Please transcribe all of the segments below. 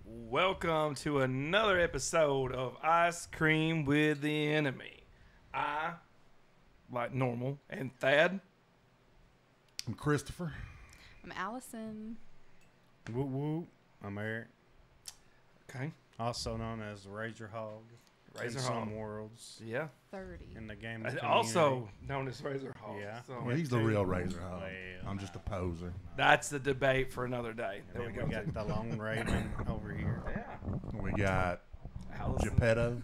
Welcome to another episode of Ice Cream with the Enemy. I, like normal, and Thad. I'm Christopher. I'm Allison. Whoop whoop. I'm Eric, Okay. also known as Razor Hog. Razor in Hog. some worlds Yeah. 30. in the game. Also known as Razor Hog. Yeah. So Well, he's the real Razor Hog. Well, I'm just a poser. that's the debate for another day. And There we then go. we got the Lone Raven over here. Yeah. We got Allison. Geppetto.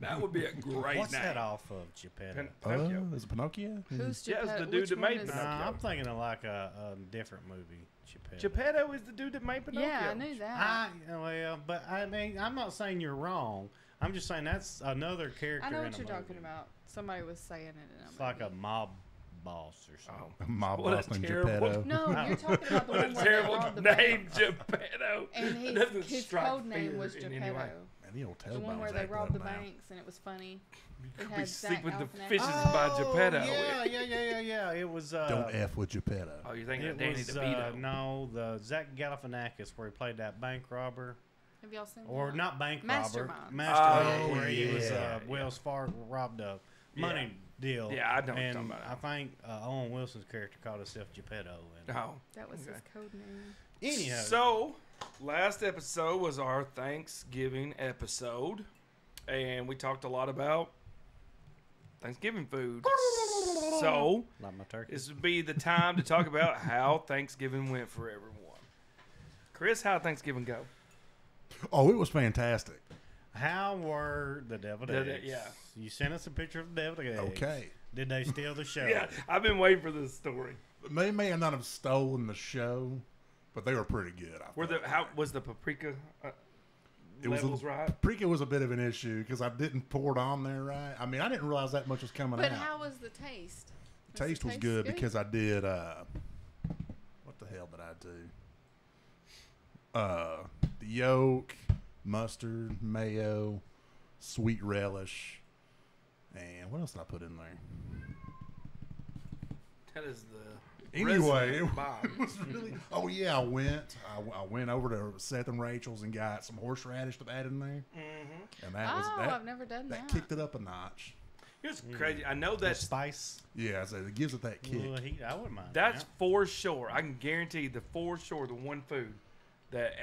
That would be a great What's name. that off of, Geppetto? Pinocchio. Is it Pinocchio? Who's Yeah, it's Geppetto? the dude Which that one made is- Pinocchio. Nah, I'm thinking of like a different movie, Geppetto. Geppetto is the dude that made Pinocchio. Yeah, I knew that. Well, but I mean, I'm not saying you're wrong. I'm just saying that's another character. I know in what a you're talking movie. about. Somebody was saying it in a It's like a movie. mob boss or something. Oh. Mob What a boss named terrible- Geppetto. No, you're talking about the What a one where they terrible robbed the name, bank. Geppetto. And That doesn't his strike code name fear was in any way. Geppetto. Man, the old The one tailbone's where they acting robbed the up now. banks and it was funny. It We had sleep Zach with the Galifianakis. fishes by Geppetto. Yeah. It was. Don't F with Geppetto. Oh, you're thinking of It Danny was DeVito. no, the Zach Galifianakis where he played that bank robber, Have y'all seen or that? not bank Mastermind. robber, Mastermind, Oh, where he was yeah. Wells Fargo robbed a money deal. Yeah, I know what you're and talking about. I think Owen Wilson's character called himself Geppetto. And Oh. That was his Okay. code name. anyhow, So, last episode was our Thanksgiving episode, and we talked a lot about Thanksgiving food. So, like my turkey. this would be the time to talk about how Thanksgiving went for everyone. Chris, how'd Thanksgiving go? Oh, it was fantastic. How were the deviled Did eggs? it- yeah. You sent us a picture of the deviled eggs. Okay. Did they steal the show? Yeah, I've been waiting for this story. They may not have stolen the show, but they were pretty good. Were the how was the paprika It was levels right? Paprika was a bit of an issue because I didn't pour it on there right. I mean, I didn't realize that much was coming But out. how was the taste? Taste the was good because I did what the hell did I do? The yolk, mustard, mayo, sweet relish, and what else did I put in there? That is the Anyway, resident it Bob. was really. Oh yeah, I went over to Seth and Rachel's and got some horseradish to add in there, Mm-hmm. and that was Oh, that. I've never done That that. kicked it up a notch. Here's crazy. I know The that's spice. Yeah, so it gives it that kick. Well, I wouldn't mind. that's that. for sure. I can guarantee the for sure the one food that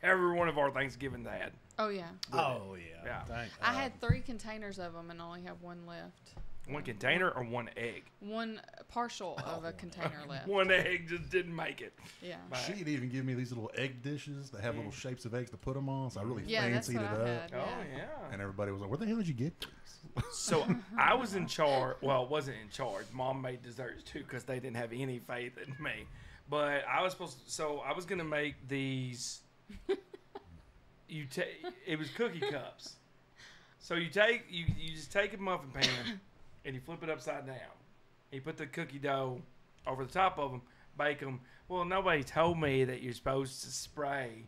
every one of our Thanksgivings had. Oh, yeah. Oh yeah. Yeah. I had 3 containers of them and only have one left. One container or one egg. One partial of a container left. One egg just didn't make it. Yeah. Right. She'd even give me these little egg dishes that have little shapes of eggs to put them on, so I really Yeah, that's fancied what it I up. had. Oh Yeah. yeah. And everybody was like, "Where the hell did you get these?" So I was in charge. Well, wasn't in charge. Mom made desserts too because they didn't have any faith in me. But I was supposed to. So I was gonna make these. It was cookie cups. So you just take a muffin pan and you flip it upside down. You put the cookie dough over the top of them, bake them. Well, nobody told me that you're supposed to spray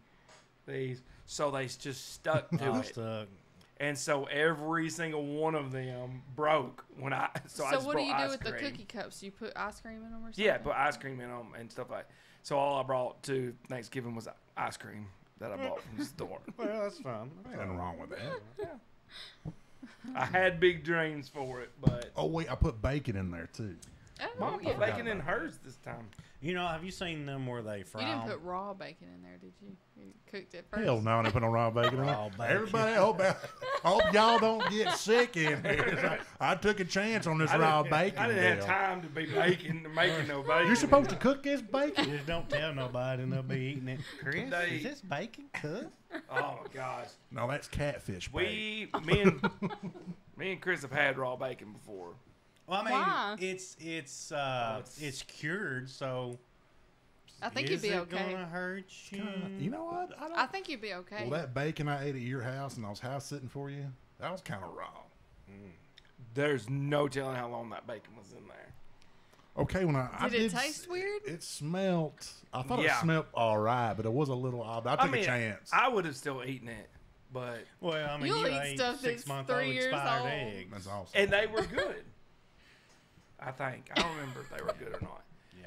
these, so they just stuck to I it. stuck. And so every single one of them broke when I. So I So just what do brought you do ice with the cream. cookie cups? You put ice cream in them or something? Yeah, put ice cream in them and stuff like. So all I brought to Thanksgiving was ice cream that I bought from the store. Well, that's fun. Ain't nothing wrong with that. I had big dreams for it, but Oh wait, I put bacon in there too. Oh, Mom yeah. put bacon in hers this time. You know, have you seen them where they fry You didn't 'em? put raw bacon in there, did you? You cooked it first. Hell no, I didn't put no raw bacon in Raw there. bacon. Everybody, hope y'all don't get sick in here. I took a chance on this raw bacon. I didn't deal. have time to be making no bacon. You're supposed to cook this bacon. Just don't tell nobody and they'll be eating it. Chris, They- is this bacon cooked? Oh my gosh, No, that's catfish bacon. me and Chris have had raw bacon before. Well, I mean, Why? it's cured, so I think is you'd be it okay. gonna hurt you? You know what? I don't. I think you'd be okay. Well, that bacon I ate at your house and I was house sitting for you, that was kind of raw. There's no telling how long that bacon was in there. Okay, when I Did it did taste weird? It smelt. I thought Yeah. it smelled all right, but it was a little odd. I took a chance. I would have still eaten it, but Well, I mean, You'll you eat ate stuff that's 6-month-old 3 years expired old. eggs. That's awesome. and they were good. I think I don't remember if they were good or not. Yeah.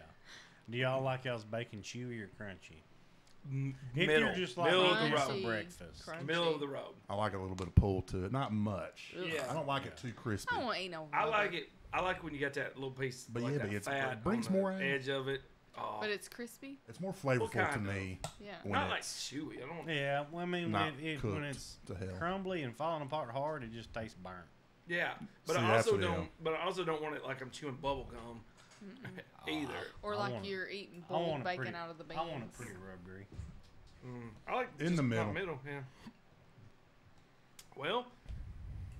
Do y'all like y'all's bacon chewy or crunchy? If middle, you're just like middle of the eating road, for breakfast. Crunchy. middle of the road. I like a little bit of pull to it, not much. Yeah. I don't like it too crispy. I don't want to eat no I rubber. like it. I like when you got that little piece, But like yeah, that but it's- fat it brings on the more in. edge of it. Oh, But it's crispy. It's more flavorful to kind of? me Yeah. when not like it's chewy. I don't. Yeah, well, I mean, not when cooked it's to hell. crumbly and falling apart hard, it just tastes burnt. Yeah, but See, I that's also what it don't. is. But I also don't want it like I'm chewing bubble gum either. Or I like want- you're eating I boiled want a bacon pretty, out of the beans. I want it pretty rubbery. I like In just the about middle. Yeah. Well,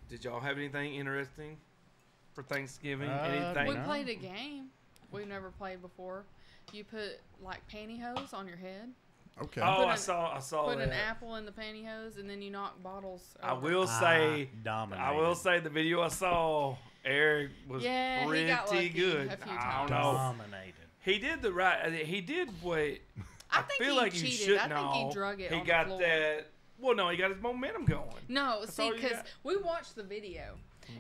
did y'all have anything interesting for Thanksgiving? Anything? We No. played a game we've never played before. You put like pantyhose on your head. Okay. Oh, Put I an- saw Put an that. apple in the pantyhose, and then you knock bottles. I over. will say, dominated. I will say, the video I saw, Eric was Yeah, he pretty got lucky good. a few I don't times. know. Dominated. He did the right. He did what I think feel he like you cheated. should I know. think he drug it. He on got the floor. that. Well, no, he got his momentum going. No, That's see, all you because got. we watched the video,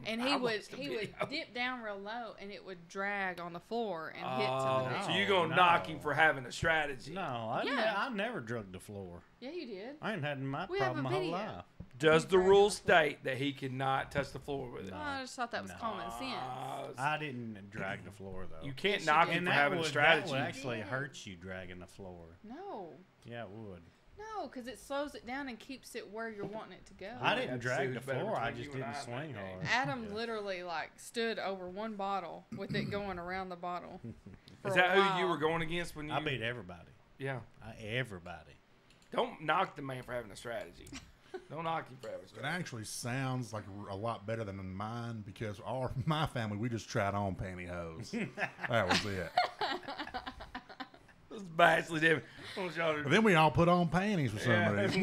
and I he would watched the he would video. dip down real low, and it would drag on the floor and hit to Oh, the net. so No, you gonna no. knock him for having a strategy? No, I, Yeah. I never drugged the floor. Yeah, you did. I ain't had my We have problem a my whole video. life. Does He the dragged rule on the floor. state that he cannot touch the floor with it? No. Oh, I just thought that was No. common sense. I didn't drag the floor though. You can't Yes, you knock did. him and for that having would, a strategy. That would actually Yeah. hurt you dragging the floor. No, Yeah, it would. no, because it slows it down and keeps it where you're wanting it to go. I Yeah, didn't I'd drag say the who's better floor. I between just you and didn't I in swing that hard. game. Adam Yeah. literally like stood over one bottle with it going around the bottle. for Is a that who you while. were going against when you? I beat everybody. Yeah. Everybody. Don't knock the man for having a strategy. Don't knock him for having a It strategy. actually sounds like a lot better than mine because my family, we just tried on pantyhose. That was it. This is vastly different. I want y'all to- But then we all put on panties for some Yeah, reason.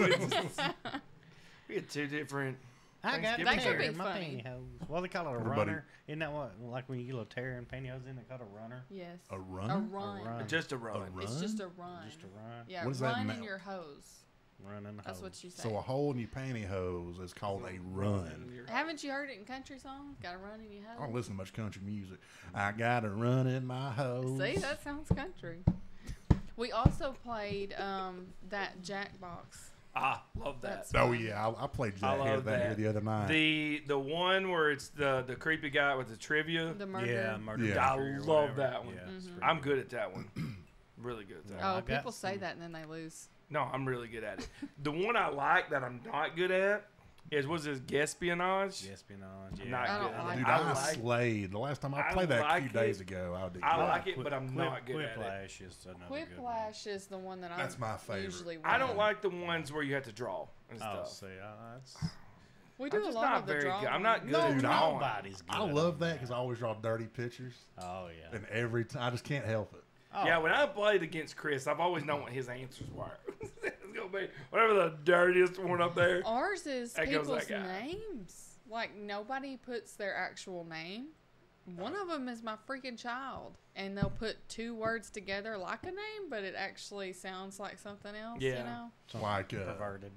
we had two different. I got a Thanksgiving That could tear be in my funny. pantyhose. What do they call it? A Everybody- runner? Isn't that what? Like when you get a little tear in pantyhose, isn't it called a runner? Yes. A A run? run. run. Just a run. A It's run? just a run. Just a run. Yeah, What does that run in mean? your hose. Running That's hose. what you say. So a hole in your pantyhose is called a run. Haven't you heard it in country songs? Got to run in your I don't hose. listen to much country music. I got to run in my hose. See, that sounds country. We also played that Jackbox. Ah, love that. That's Oh fun. yeah, I played I that here, love that here that. the other night. The one where it's the creepy guy with the trivia. The murder. Yeah, murder. Yeah. mystery I or love whatever. that one. Yeah, it's Mhm. pretty I'm good. good at that one. Really good at that. Oh, I got people say some- that and then they lose. No, I'm really good at it. The one I like that I'm not good at is what's this Espionage? Espionage. I'm Yeah. not I don't good at like it. Dude, I I like slayed. The last time I I played that a like few it. days ago, I did. I good. like it, but I'm not good at it. Quiplash is another good one. Whiplash is the one that I That's my favorite. usually win. I don't like the ones where you have to draw and Oh, stuff. see, that's We do I'm a just lot not of the very draw good. I'm not ones. good at Dude, drawing. nobody's good. I love that because I always draw dirty pictures, Oh yeah. and every time I just can't help it. Oh, Yeah, when I played against Chris, I've always known what his answers were. It's gonna be whatever the dirtiest one up there. Ours is That goes people's that guy. names. Like nobody puts their actual name. One of them is my freaking child, and they'll put two words together like a name, but it actually sounds like something else. You Yeah. know. Like, perverted.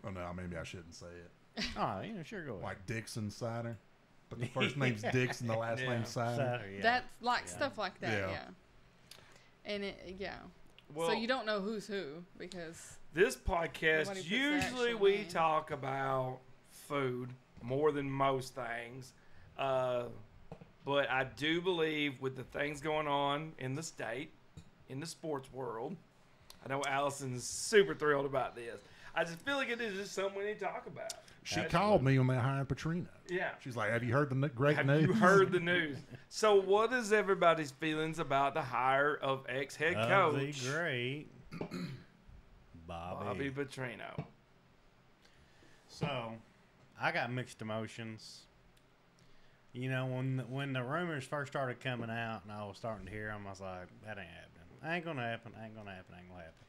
oh no, maybe I shouldn't say it. Oh yeah, sure, go ahead. Like Dixon Cider, but the first name's Dixon, the last Yeah. name's Cider. Cider, yeah. That's like Yeah. stuff like that. Yeah. Yeah. And yeah. Well, So you don't know who's who because this podcast, Nobody puts the usually actual we name. talk about food more than most things. But I do believe with the things going on in the state, in the sports world, I know Allison's super thrilled about this. I just feel like it is just something we need to talk about. She That's- called me when they hired Petrino. Yeah. She's like, "Have you heard the great Have news?" you heard the news? So, what is everybody's feelings about the hire of ex-head Of coach the great Bobby Petrino? So, I got mixed emotions. You know, when the rumors first started coming out and I was starting to hear them, I was like, "That ain't happening. Ain't gonna happen. Ain't gonna happen. Ain't gonna happen."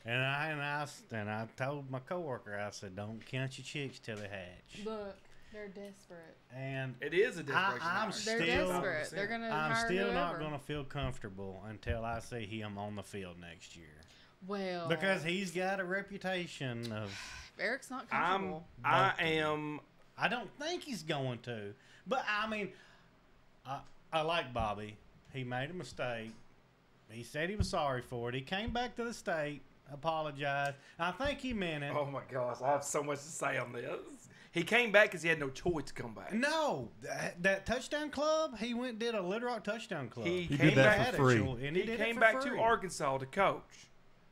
And I told my coworker, I said, "Don't count your chicks till they hatch." look, they're desperate. And It is a desperation I'm hire. They're Still- desperate. They're gonna I'm hire still whoever. not gonna feel comfortable until I see him on the field next year Well, because he's got a reputation of. Eric's not I comfortable. am. I don't think he's going to. But I mean, I like Bobby. He made a mistake. He said he was sorry for it. He came back to the state, apologized. I think he meant it. Oh my gosh, I have so much to say on this. He came back because he had no choice to come back. No, that touchdown club, he went and did a Little Rock touchdown club. He He came did that back. for free. And he He did came it for back free. to Arkansas to coach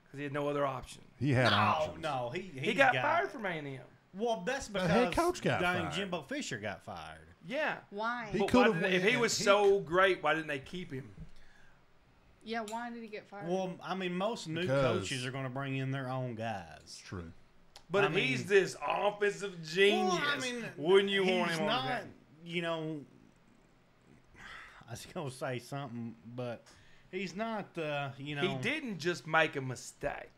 because he had no other option. He had No, options. no, He got fired from A&M. Well, that's The because head coach got dang fired. Jimbo Fisher got fired. Yeah. Why? He But could why have didn't they- if he went- was he- so great, why didn't they keep him? Yeah, why did he get fired? Well, I mean, most new Because- coaches are going to bring in their own It's guys. true. But I if mean- he's this offensive genius, Well, I mean, wouldn't you he's want him on not, the team? you know, I was going to say something, but he's not, you know. He didn't just make a mistake.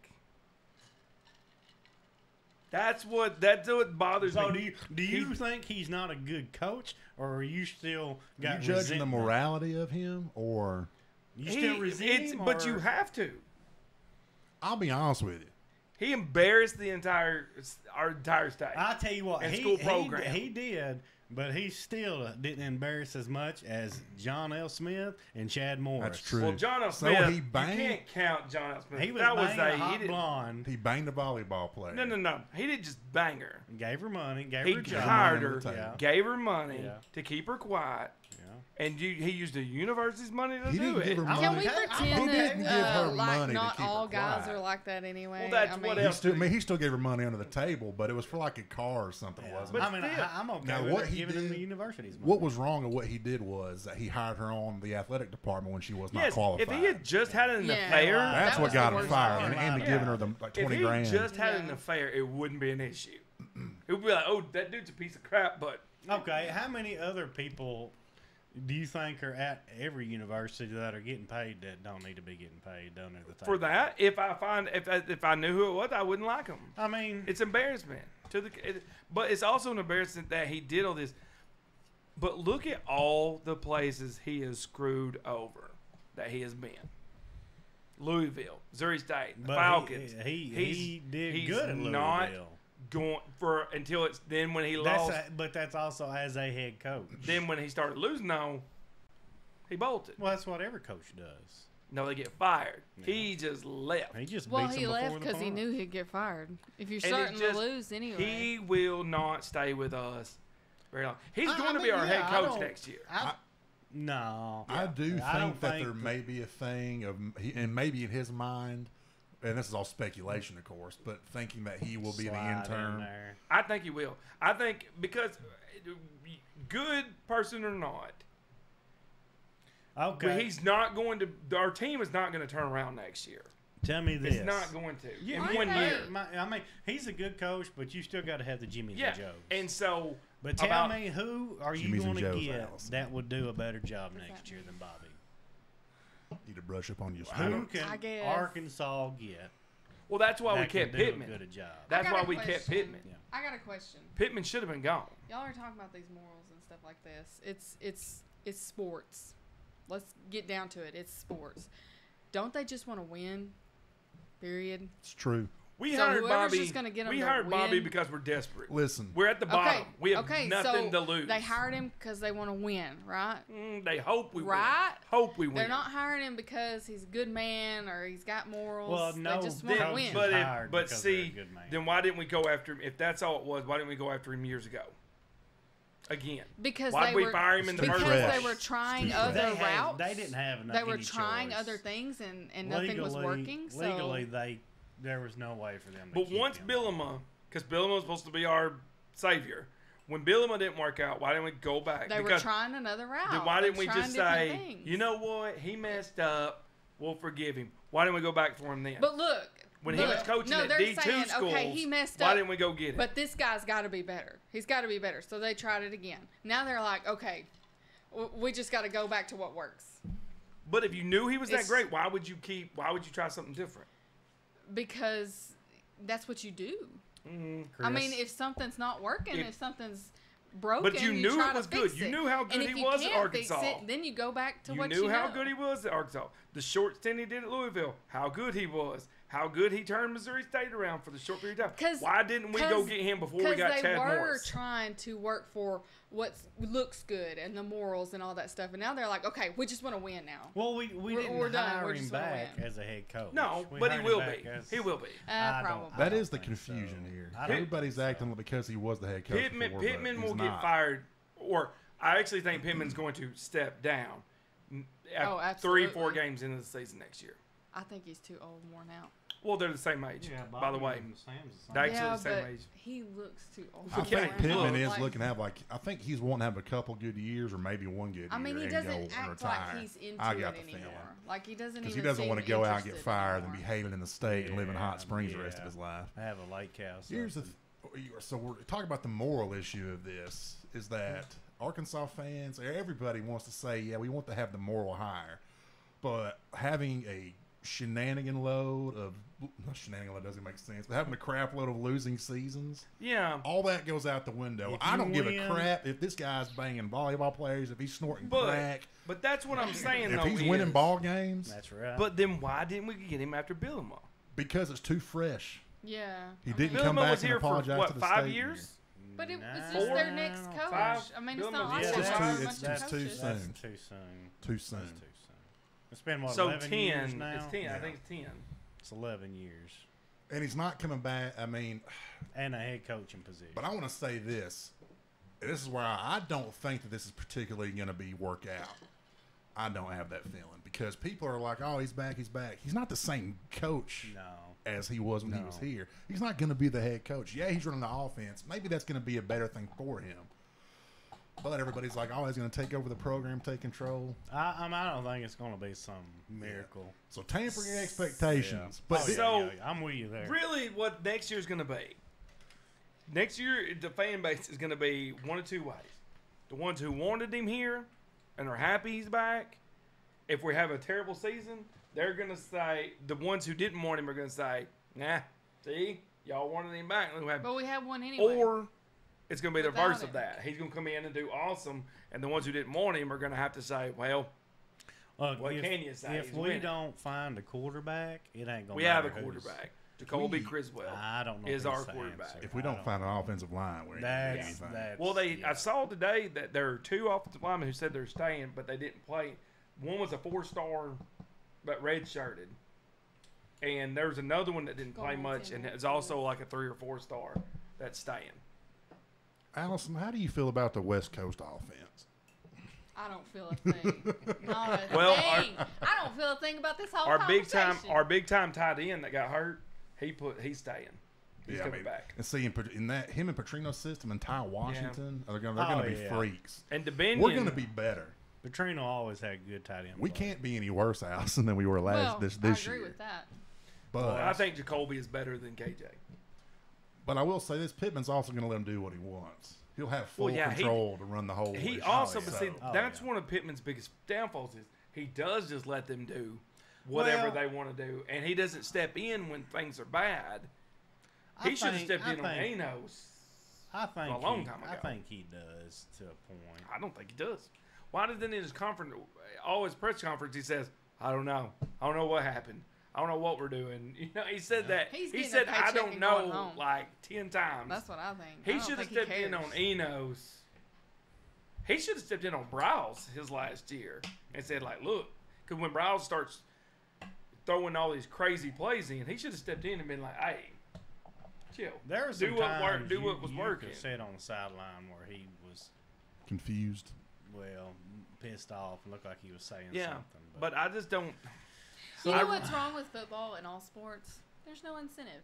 That's what bothers So me. do you think he's not a good coach, or are you still Are got you judging the resentment? morality of him, or You still resent him, But you or- have to. I'll be honest with you. He embarrassed our entire state. I tell you what, And he, school program. he did, but he still didn't embarrass as much as John L. Smith and Chad Morris. That's true. Well, John L. So Smith, he you banged- can't count John L. Smith. He was that was banging a he hot didn't- blonde. He banged a volleyball player. No. He didn't just bang her. Gave her money, gave He her a job. hired money on her, the table. Yeah. gave her money Yeah. to keep her quiet, Yeah. and he used the university's money to He do didn't it. give her I'm Can money. we okay. pretend He didn't that give her like money to not keep her all guys quiet. are like that anyway? Well, that's I mean, what He else- still, I mean, he still gave her money under the table, but it was for like a car or something, Yeah. wasn't it? But I mean, still. I'm okay Now, with what it, he giving him did- the university's money. What was wrong with what he did was that he hired her on the athletic department when she was not Yes, qualified. if he had just had an Yeah. affair, Well, That's that what was got the him worst fired, part. and Yeah. giving her the like if 20 he grand. just had an Yeah. affair, it wouldn't be an issue. It would be like, oh, that dude's a piece of crap, but Okay, how many other people do you think are at every university that are getting paid that don't need to be getting paid down at the table? for that, if I knew who it was, I wouldn't like him. I mean, It's embarrassment but it's also an embarrassment that he did all this. But look at all the places he has screwed over that he has been. Louisville, Missouri State, the but Falcons. he did he's good at Louisville. not going for until it's then when he lost. But that's also as a head coach. Then when he started losing on, he bolted. Well, that's what every coach does. No, they get fired. He just left. He just Well, beats he them left before the because he punch. knew he'd get fired. If you're And it starting just- to lose anyway. He will not stay with us very long. He's I going to mean, be our yeah, head I coach don't- next year. No, I do I don't think that there think may be a thing of, and maybe in his mind, and this is all speculation, of course, but thinking that he will be the Slide in intern. there. I think he will. I think because good person or not, Okay, he's not going to. Our team is not going to turn around next year. tell me this. It's not going to Yeah, in 1 I year. think- I mean, he's a good coach, but you still got to have the Jimmys Yeah, and Joes. and so But tell about- me, who are you Jimmy's going and to Joe's, get Allison. that would do a better job What's next that year mean? than Bobby? Need to brush up on your Who sports. can I guess. Arkansas get? well, that's why we that can kept do Pittman. a good job. That's I got why a we kept question. Pittman. Yeah. I got a question. Pittman should have been gone. Y'all are talking about these morals and stuff like this. It's sports. Let's get down to it. It's sports. Don't they just want to win? Period. It's true. We So hired whoever's Bobby. just gonna get 'em We to hired Bobby win- because we're desperate. Listen, We're at the bottom. Okay. We have okay, nothing so to lose. They hired him because they want to win, right? They hope we Right? win. Hope we win. They're not hiring him because he's a good man or he's got morals. Well, no, they just want to coach win. is But hired but because they're a see, good man. then why didn't we go after him? If that's all it was, why didn't we go after him years ago? Again, Because why'd they we were fire him in the Too first because fresh. they place? were trying Too other fresh. routes. They didn't have enough. They were any trying choice. other things and nothing was working. So Legally, there was no way for them. To But keep once him. Bielema, because Bielema was supposed to be our savior, when Bielema didn't work out, why didn't we go back? they were because trying another route. then why They didn't we tried just different say, things. you know what, he messed up, we'll forgive him? Why didn't we go back for him then? But look, when look, he was coaching no, at they're D2 saying, schools, okay, he messed why up. didn't we go get him? But this guy's got to be better. He's got to be better. So they tried it again. Now they're like, okay, we just got to go back to what works. But if you knew he was that It's- great, why would you try something different? Because that's what you do. Mm, I mean, Chris? if something's not working, If- if something's broken, But you knew try it to was good. fix You it. knew how good and if he you was at can't fix Arkansas. it, then you go back to You what knew you how know. good he was at Arkansas. The short stint he did at Louisville, how good he was. how good he turned Missouri State around for the short period of time. 'Cause- Why didn't we go get him before we got they Chad were Morris? trying to work for what looks good and the morals and all that stuff, and now they're like, okay, we just want to win now. Well, we didn't we're done. hire We're him just gonna back win. as a head coach. No, We but he hired will him back be. as- He will be. I don't- Probably. I That don't is the think confusion so. here. I don't Everybody's think acting because he was the head coach. Pittman, before, but Pittman he's will not. get fired, or I actually think Pittman's going to step down Oh, after 3-4 absolutely. games into the season next year. I think he's too old, worn out. Well, they're the same age, Yeah, by the Bobby way. and Sam's the same. They actually yeah, the same but age. he looks too old. I Okay, think Pittman look, is like- looking to have I think he's wanting to have a couple good years or maybe one good I mean, year he and go doesn't and act retire. like he's into I it got the anymore. feeling. Like he doesn't Because even he doesn't seem want to go out and get interested fired and anymore. be hailing in the state and live in hot Yeah, springs the rest of yeah. his life. I have a lake house. Here's the so we're talking about the moral issue of this is that Arkansas fans, everybody wants to say, yeah, we want to have the moral higher, but having a shenanigan load of not shenanigan load doesn't make sense, but having a crap load of losing seasons, Yeah, all that goes out the window. If I you don't give a win- crap if this guy's banging volleyball players, if he's snorting but crack, that's what I'm saying. if though, he's winning is- ball games, That's right. But then why didn't we get him after Billima? because it's too fresh. Yeah. He I didn't mean- come Billima back was and here for apologize what, to the 5 state years? But it was Nah, just Four? their next coach. Five? I mean, it's Billima not like was they just hired too- a bunch it's of just too coaches. soon. That's too soon. Too That's soon. too soon. It's been what, So 11 years 10. now? It's 10. I Yeah. think it's 10. It's 11 years. And he's not coming back. I mean, And a head coaching position. but I want to say this. This is where I don't think that this is particularly going to be work out. I don't have that feeling because people are like, oh, he's back, he's back. He's not the same coach No. as he was when he was No. here. He's not going to be the head coach. Yeah, he's running the offense. Maybe that's going to be a better thing for him. But everybody's like, oh, he's going to take over the program, take control. I don't think it's going to be some miracle. So temper your expectations. Yeah. But Oh, yeah, So- yeah, I'm with you there. Really, what next year's going to be? Next year, the fan base is going to be one of two ways. The ones who wanted him here and are happy he's back. If we have a terrible season, they're going to say, the ones who didn't want him are going to say, nah, see, y'all wanted him back. Look what happened. But we have one anyway. Or it's going to be the Without reverse of him. that. He's going to come in and do awesome, and the ones who didn't want him are going to have to say, well, Look, what if, can you say? If He's we winning. don't find a quarterback, it ain't going to We matter have a who's- quarterback. Jacoby We- Criswell I don't know is if he's our the quarterback. answer. if we I don't find an offensive line, we're That's, anything. that's Well, yeah. I saw today that there are two offensive linemen who said they're staying, but they didn't play. One was a 4-star, but red-shirted. And there's another one that didn't play Golden much, and Ticket. it's also like a 3 or 4-star that's staying. Allison, how do you feel about the West Coast offense? I don't feel a thing. Not a Well, thing. I don't feel a thing about this whole Our big conversation. time tight end that got hurt, he's staying. He's Yeah, I coming mean, back. And see, in that him and Petrino's system and Ty Washington, they're going Oh, to be yeah. freaks. And DeBinion, We're going to be better. Petrino always had good tight end. We play. can't be any worse, Allison, than we were Well, this I year. agree with that. But I think Jacoby is better than KJ. but I will say this: Pittman's also going to let him do what he wants. He'll have full Well, yeah, control to run the whole. He issue. also, So, but see, Oh, that's yeah. one of Pittman's biggest downfalls is he does just let them do whatever Well- they want to do, and he doesn't step in when things are bad. He should have stepped in on Enos. I think a long he, time I ago. think he does to a point. I don't think he does. Why did then in his conference, all his press conference, he says, "I don't know. I don't know what happened. I don't know what we're doing." You know, he said that. He's He getting said, a "I paycheck don't and going know," home. like 10 times. That's what I think. I He don't should have think stepped in on cares. Enos. He should have stepped in on Browse his last year and said, like, look, because when Browse starts throwing all these crazy plays in, he should have stepped in and been like, hey, chill. There was do some what times worked. Do you, what was you working. could sit on the sideline where he was confused. well pissed off and looked like he was saying Yeah, something. but I just don't. You I- know what's wrong with football and all sports? There's no incentive.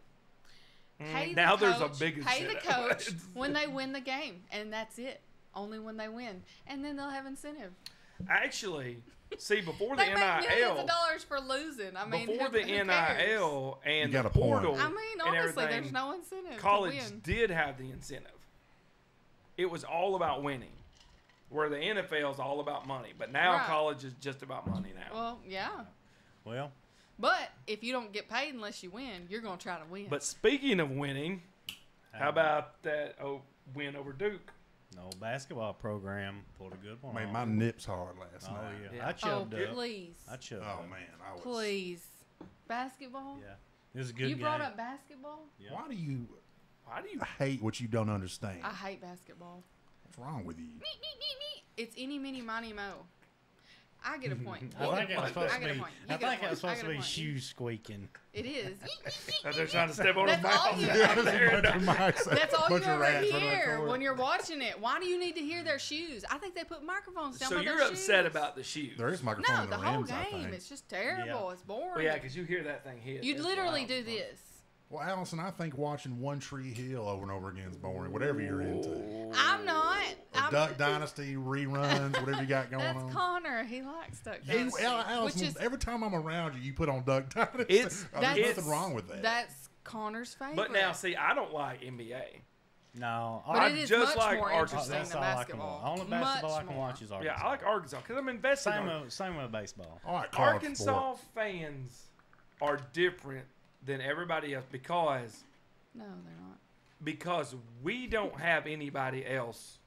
Pay the now there's a coach- big Pay the incentive. coach when they win the game, and that's it. Only when they win, and then they'll have incentive. Actually, see, before the They make millions NIL, of dollars for losing. I mean, before who, the who cares? NIL and You got the a point. portal, I mean, and honestly, there's everything, no incentive college to win. did have the incentive. It was all about winning, where the NFL is all about money. But now Right. college is just about money now. Well, yeah, well, but if you don't get paid unless you win, you're gonna try to win. But speaking of winning, how about that win over Duke? no basketball program pulled a good one. Made off. my nips hard last Oh night. yeah. Yeah. I oh chubbed up. please, I chubbed Oh up. man, I was. please, basketball. Yeah. It was a good You game. brought up basketball? Yeah. Why do you Why do you? hate what you don't understand? I hate basketball. What's wrong with you? It's any, mini, miny, mo. I get a point. I think it was supposed I to get a be. point. I You get a think it point. was supposed I to get a be point. shoes squeaking. It is. They're trying to step on his That's all mouth. you- That's all Bunch you of ever rats on that hear court. when you're watching it. Why do you need to hear their shoes? I think they put microphones down So by their you're upset shoes. about the shoes? There is microphone No, in the the whole rims, I game. think. It's just terrible. Yeah. It's boring. Well, yeah, because you hear that thing hit. You'd It's literally loud. do this. Well, Allison, I think watching One Tree Hill over and over again is boring. Whatever you're into. I'm not. Or Duck Dynasty reruns, whatever you got going That's on. Connor. He likes Duck You, Dynasty. Allison, which is every time I'm around you, you put on Duck Dynasty. It's- There's that's- nothing wrong with that. That's Connor's favorite. But now, see, I don't like NBA. No, But I it is just much like more Arkansas. interesting that's than all I can watch. basketball. Only basketball Much I can more. watch is Yeah, Arkansas. I like Arkansas because I'm invested. Same with baseball. All right, college Arkansas sports. fans are different than everybody else No, they're not. because we don't have anybody else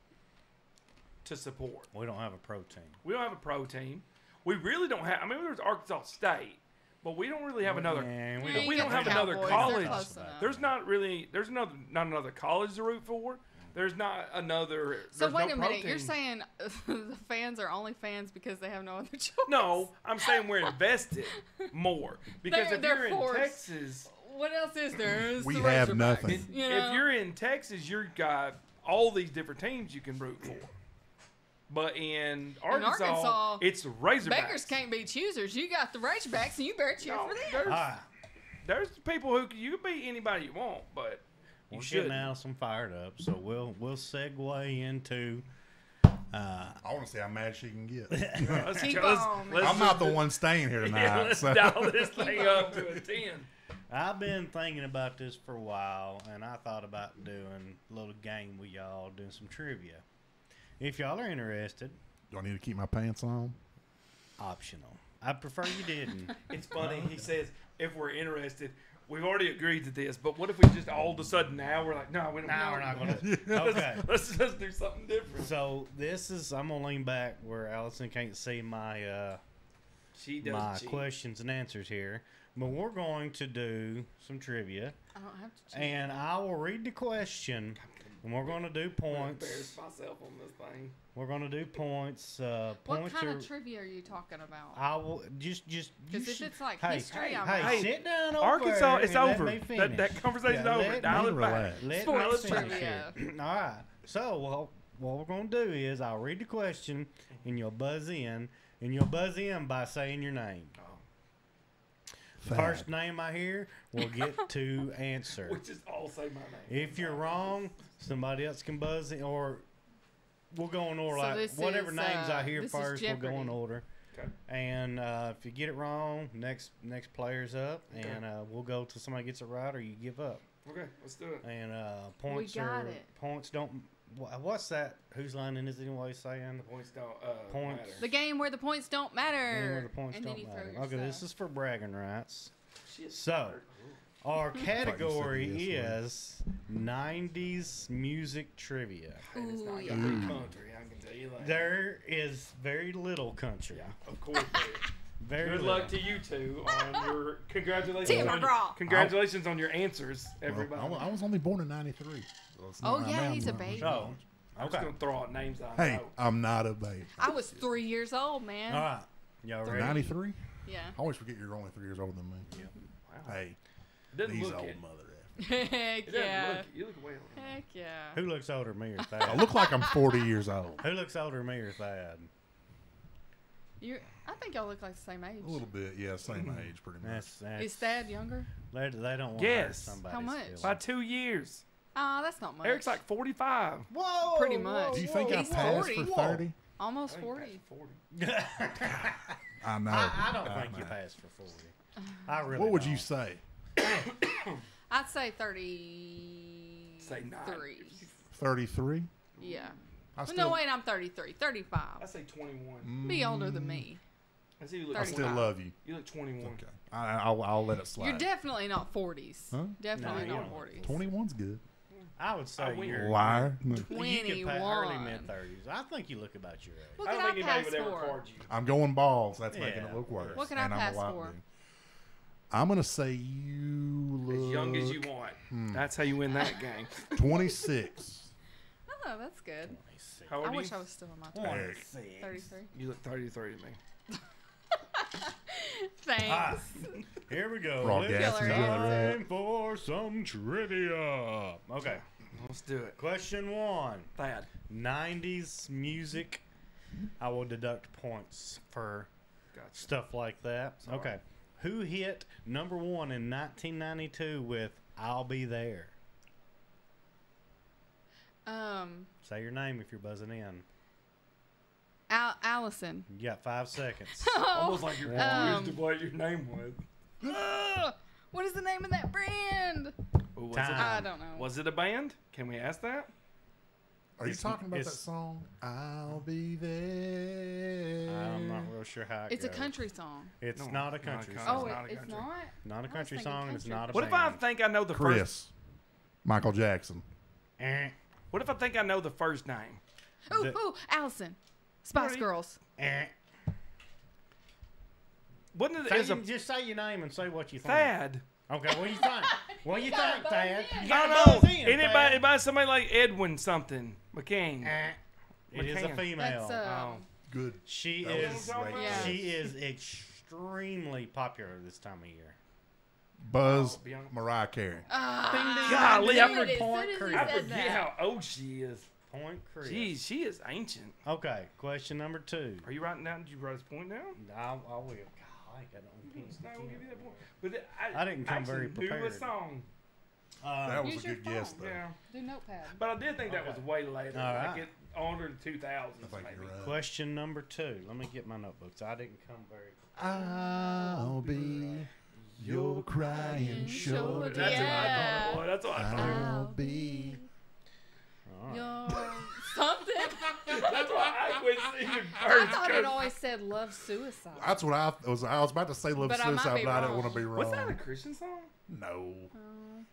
to support. We don't have a pro team. We don't have a pro team. We really don't have. I mean, there's Arkansas State, but we don't really have another. Man, Yeah, we you don't got have the another Cowboys, college. they're close enough. There's not really. There's not another college to root for. There's not another. So there's wait no a pro minute. You're team. saying the fans are only fans because they have no other choice? No, I'm saying we're invested more because They're- if they're you're in forced. Texas, What else is there? It's We the have Razorbacks, nothing. you know? if you're in Texas, you've got all these different teams you can root for. But in Arkansas, it's Razorbacks. Beggars can't be choosers. You got the Razorbacks, and you better cheer No, for them. there's, Ah, there's people who you can be anybody you want, but you we're should. getting Allison fired up, so we'll segue into. I want to see how mad she can get. Keep on, man. I'm not the one staying here tonight. Yeah, let's so. dial this thing up to a 10. I've been thinking about this for a while, and I thought about doing a little game with y'all, doing some trivia. If y'all are interested, Do I need to keep my pants on? optional. I prefer you didn't. It's funny. He says, if we're interested, we've already agreed to this, but what if we just all of a sudden now we're like, no, we don't No, we're not going to. let's, Okay. let's do something different. So this is, I'm going to lean back where Allison can't see my She does my cheat. questions and answers here. But we're going to do some trivia, I don't have to cheer. and I will read the question, and we're going to do I'm points. embarrassed myself on this thing. We're going to do points. What Points kind are. of trivia are you talking about? I will just. You Because if should- it's like hey, history, I'm hey, out. sit down over Arkansas, there it's and let over. me That finish. conversation's Yeah, over. let Dial me it back. relax. Let Sports me finish trivia. here. All right. So what we're going to do is I'll read the question, and you'll buzz in, by saying your name. Fag. First name I hear will get to answer. We just all say my name. If you're wrong, somebody else can buzz in, or we'll go in order. So Like this whatever is, names I hear this is first, we'll go in Jeopardy. order. Okay. And if you get it wrong, next player's up, Okay. and we'll go till somebody gets it right, or you give up. Okay, let's do it. And points got are it. points don't. What's that? Whose line is it anyway? Saying The points don't Points. matter. The game where the points don't matter. and where the points and then don't you matter. throw your Okay, this stuff. is for bragging rights. Shit. So, our category yes, is 90s music trivia. And it's not Ooh, gonna yeah. be country, I can tell you that. There is very little country. Yeah, of course. Very Good little. luck to you two on your congratulations. Tim on McGraw. Congratulations on your answers, Well, everybody. I was only born in '93. So it's Oh, not- yeah, I'm he's a not- baby. So, I'm just okay. gonna throw out names I Hey, know. I'm not a baby. I was 3 years old, man. All right. Y'all ready? '93. Yeah. I always forget you're only 3 years older than me. Wow. Hey, It doesn't these look old it. mother. Heck It doesn't yeah. look. You look way older. Heck yeah. Who looks older, me or I Thad? look like I'm 40 years old. Who looks older, me or Thad? I think y'all look like the same age. A little bit, yeah, same age, pretty much. That's Is Thad younger? they don't want Yes. to hurt somebody's How much? feelings. By 2 years. That's not much. Eric's like 45. Whoa, Pretty much. Do you think I He's passed 40. for Whoa. 30? Almost I think 40. that's 40. I know. I don't think know. you passed for 40. I really. What would don't. you say? I'd say 33. Say 9. 33? Yeah. I No, wait, I'm 33. 35. I say 21. Be older than me. I see you look. I still 25. love you. You look 21. Okay. I'll let it slide. You're definitely not 40s. Huh? Definitely No, not you 40s. 21's good. I would say win. you're Liar. You could pay early 21. mid 30s. I think you look about your age. What I can don't I think anybody pass would ever for? card you. I'm going balls. That's making Yeah, it look worse. What can I And I'm a pass lot for? big. I'm gonna say you look As young as you want. That's how you win that game. 26. Oh, that's good. How old I are wish you? I was still in my 20s. 26. 33. You look 33 to me. Thanks. Ah, here we go. Raw It's gas and time for some trivia. Okay. Let's do it. Question 1. Thad. 90s music. I will deduct points for Gotcha. stuff like that. Sorry. Okay. Who hit number 1 in 1992 with I'll Be There? Say your name if you're buzzing in. Allison. You got 5 seconds. Almost like you're confused of what your name was. What is the name of that brand? Ooh, was, Time. I don't know. was it a band? Can we ask that? Are you It's- talking about that it's- song? I'll be there. I'm not real sure how it It's a goes. country song. It's No, not a not a country country. song. Oh, not a it's country. not? Not a I was country thinking song, and it's country. not a What if I band. think I know the first? Chris. Michael Jackson. Eh, What if I think I know the first name? Ooh, The- ooh, Allison. Spice Right. Girls. eh. Wasn't it? Say Is a just say your name and say what you think. Thad? Okay, what do you think? What do you think, Thad? You I gotta don't buzz know. in, Anybody, Thad. anybody, somebody like Edwin something McCain. Eh. It is a McCann. female. That's Oh. Good. She That is was great. Yeah. she is extremely popular this time of year. Buzz. Oh, Bianca. Mariah Carey. Golly, I I knew forget- it as Point soon as Creek. he I said forget that. how old she is. Point Chris. Jeez, she is ancient. Okay, question number 2. Are you writing down? Did you write his point down? I will. God, I got no pen. No, we'll give you that point. But I didn't come very actually knew a prepared. song. That was Use a your good guess, phone. though. Yeah, Do notepad. but I did think that was Okay. way later. All Like right. it older than 2000s, I think maybe. you're right. Question number 2. Let me get my notebooks. I didn't come very. I'll be your crying shoulder. That's what I Yeah. thought. Boy, that's what I thought. I'll be. All right. Your something. That's why I quit singing I first. thought it 'cause- always said love suicide. That's what I was. I was about to say Love But I might Suicide, be but I didn't wrong. want to be wrong. Was that a Christian song? No.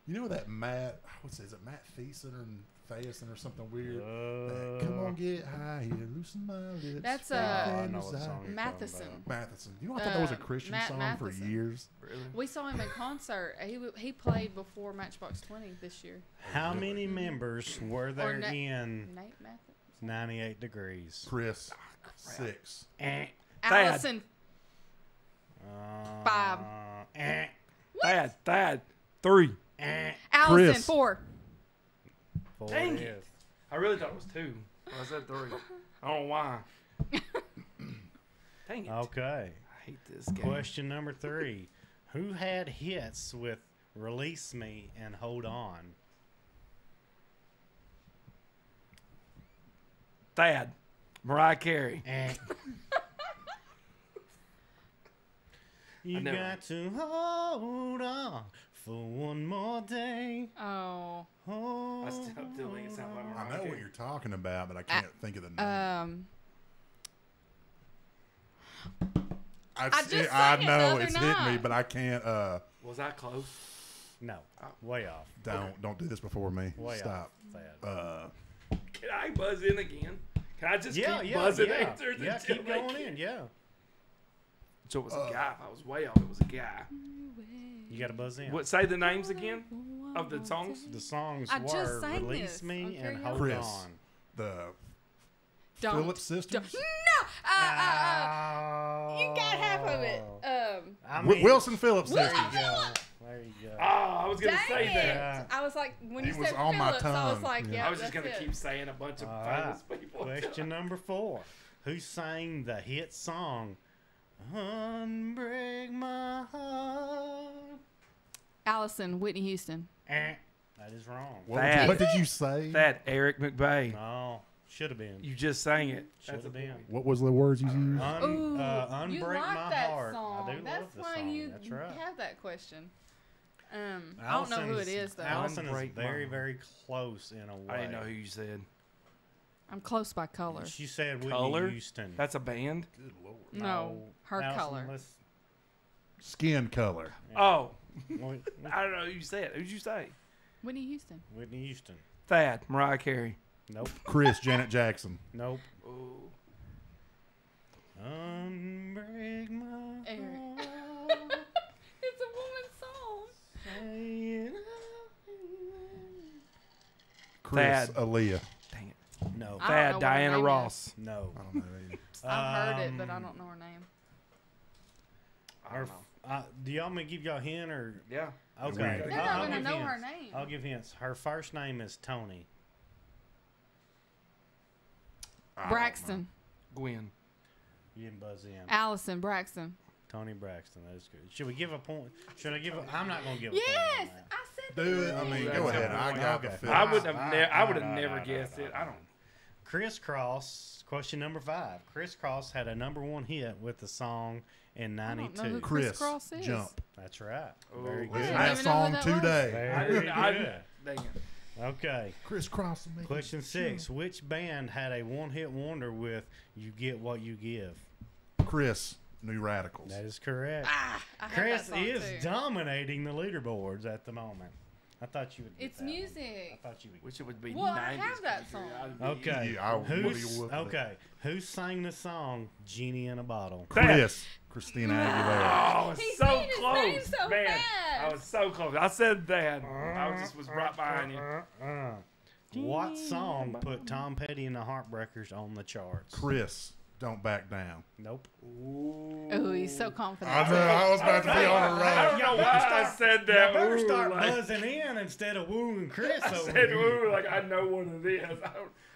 You know that Matt? Is it Matt Thiessen and Thiessen or something weird? That, Come on, get high here, loosen my lips. That's, I know what song you're Matheson. talking Matheson. You know, I thought that was a Christian Matt song Matheson. for years. Really? We saw him in concert. He played before Matchbox 20 this year. about. How many members were there Na- in Nate Matheson. 98 Degrees? Chris, 6. Eh. Allison. 5. Eh. Thad, 3. Eh. Allison, Chris. 4. 4 Dang it it. is. I really thought it was 2. I said 3. I don't know why. Dang it. Okay. I hate this game. Question number 3. Who had hits with Release Me and Hold On? Thad, Mariah Carey. Eh. You never- got to hold on for one more day. Oh. Hold I still think it sounds like I Mariah know Carey. what you're talking about, but I can't think of the name. I just I sang it the know other it's hit me, night. but I can't. Was I close? No, way off. Don't do this before me. Way Stop. off. Thad. Can I buzz in again? Can I just Yeah, keep yeah, buzzing yeah. answers Yeah, until keep they going get- in. Yeah, So it was a guy. If I was way off, it was a guy. you got to buzz in. What? Say the names again of the songs. The songs I just were sang Release this Me on and karaoke. Hold Chris. On. The Don't. Phillips sisters. No! You got half of it. I mean, Wilson Phillips There sisters. you go. There you go. Oh, I was gonna Dang say it! that. Yeah. I was like, when It you was said on my Phillips, I was tongue. like, Yeah. yeah, I was just that's gonna it. keep saying a bunch of All famous right. people. Question number 4. Who sang the hit song Unbreak My Heart? Allison, Whitney Houston. Eh, that is wrong. Thad. What did you say? That Eric McVeigh. No, should have been. You just sang it. Should That's have a been. point. What was the words you used? Ooh, Unbreak you like My that Heart. song. I do That's love the why song. you That's right. have that question. I don't know who it is though. Allison is Unbreak My very, Heart. very close in a way. I didn't know who you said. I'm close by color. She said Whitney Color? Houston. That's a band. Good Lord. No, her Allison, color. let's- Skin color. Oh, Whit- I don't know who you said. Who'd you say? Whitney Houston. Whitney Houston. Thad, Mariah Carey. Nope. Chris, Janet Jackson. Nope. Ooh. Unbreak my Eric. heart. It's a woman. Chris, Thad. Aaliyah. Dang it. No. I don't know Thad, what her Diana name Ross. No. I don't know either. I've heard it, but I don't know her name. I don't know. Do y'all want me to give y'all a hint or? Yeah. Okay. They're They're not I'll gonna give know hints. her name. I'll give hints. Her first name is Tony. I don't Braxton. Gwen. You didn't buzz in. Allison Braxton. Tony Braxton. That is good. Should we give a point? Should I give a? I'm not gonna give a Yes, point. on that. I said know. Do it. I mean, That's go a ahead. I point. got the Okay. feel. I would have. I would have nah, never nah, guessed nah, it. nah. I don't. Crisscross. Question number 5. Crisscross had a #1 hit with the song in I don't know who '92. Chris, Crisscross is. jump. That's right. Ooh. Very I Listen good. to didn't that even know song who that was. today. Very good. Dang it. Okay. Crisscross. and make Question it 6. jump. Which band had a one-hit wonder with "You Get What You Give"? Chris, New Radicals. That is correct. Ah, I had Chris that song is too. dominating the leaderboards at the moment. I thought you would. Get It's that one. music. I thought you would. Which it would be. Well, I 90s have that country. song. I'd be- Okay. Yeah, I would Who's have whooped it. okay? Who sang the song "Genie in a Bottle"? Chris, Christina Aguilera. Oh, I was He's so saying his close, name so man. fast. I was so close. I said that. I was right behind you. What song put Tom Petty and the Heartbreakers on the charts? Chris, don't back down. Nope. Oh, he's so confident. I know. I was about to be on a I roll. don't know why I said You that. better Ooh, start like- buzzing in instead of wooing Chris I over said, here. ooh, like I know what it is.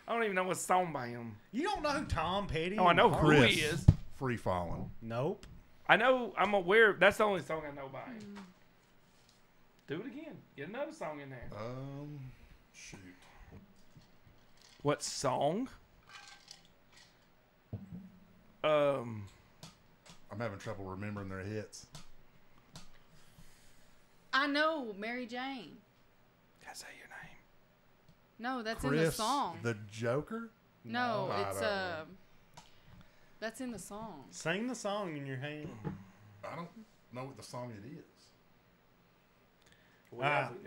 I don't even know what song by him. You don't know who Tom Petty? Oh, I and know the who Chris, he is. Free Falling. Nope. I know. I'm aware. That's the only song I know by him. Do it again. Get another song in there. Shoot. What song? I'm having trouble remembering their hits. I know Mary Jane. That's say your name. No, that's in the Chris, song. the Joker. No, I it's don't know. that's in the song. Sing the song in your hand. I don't know what the song it is.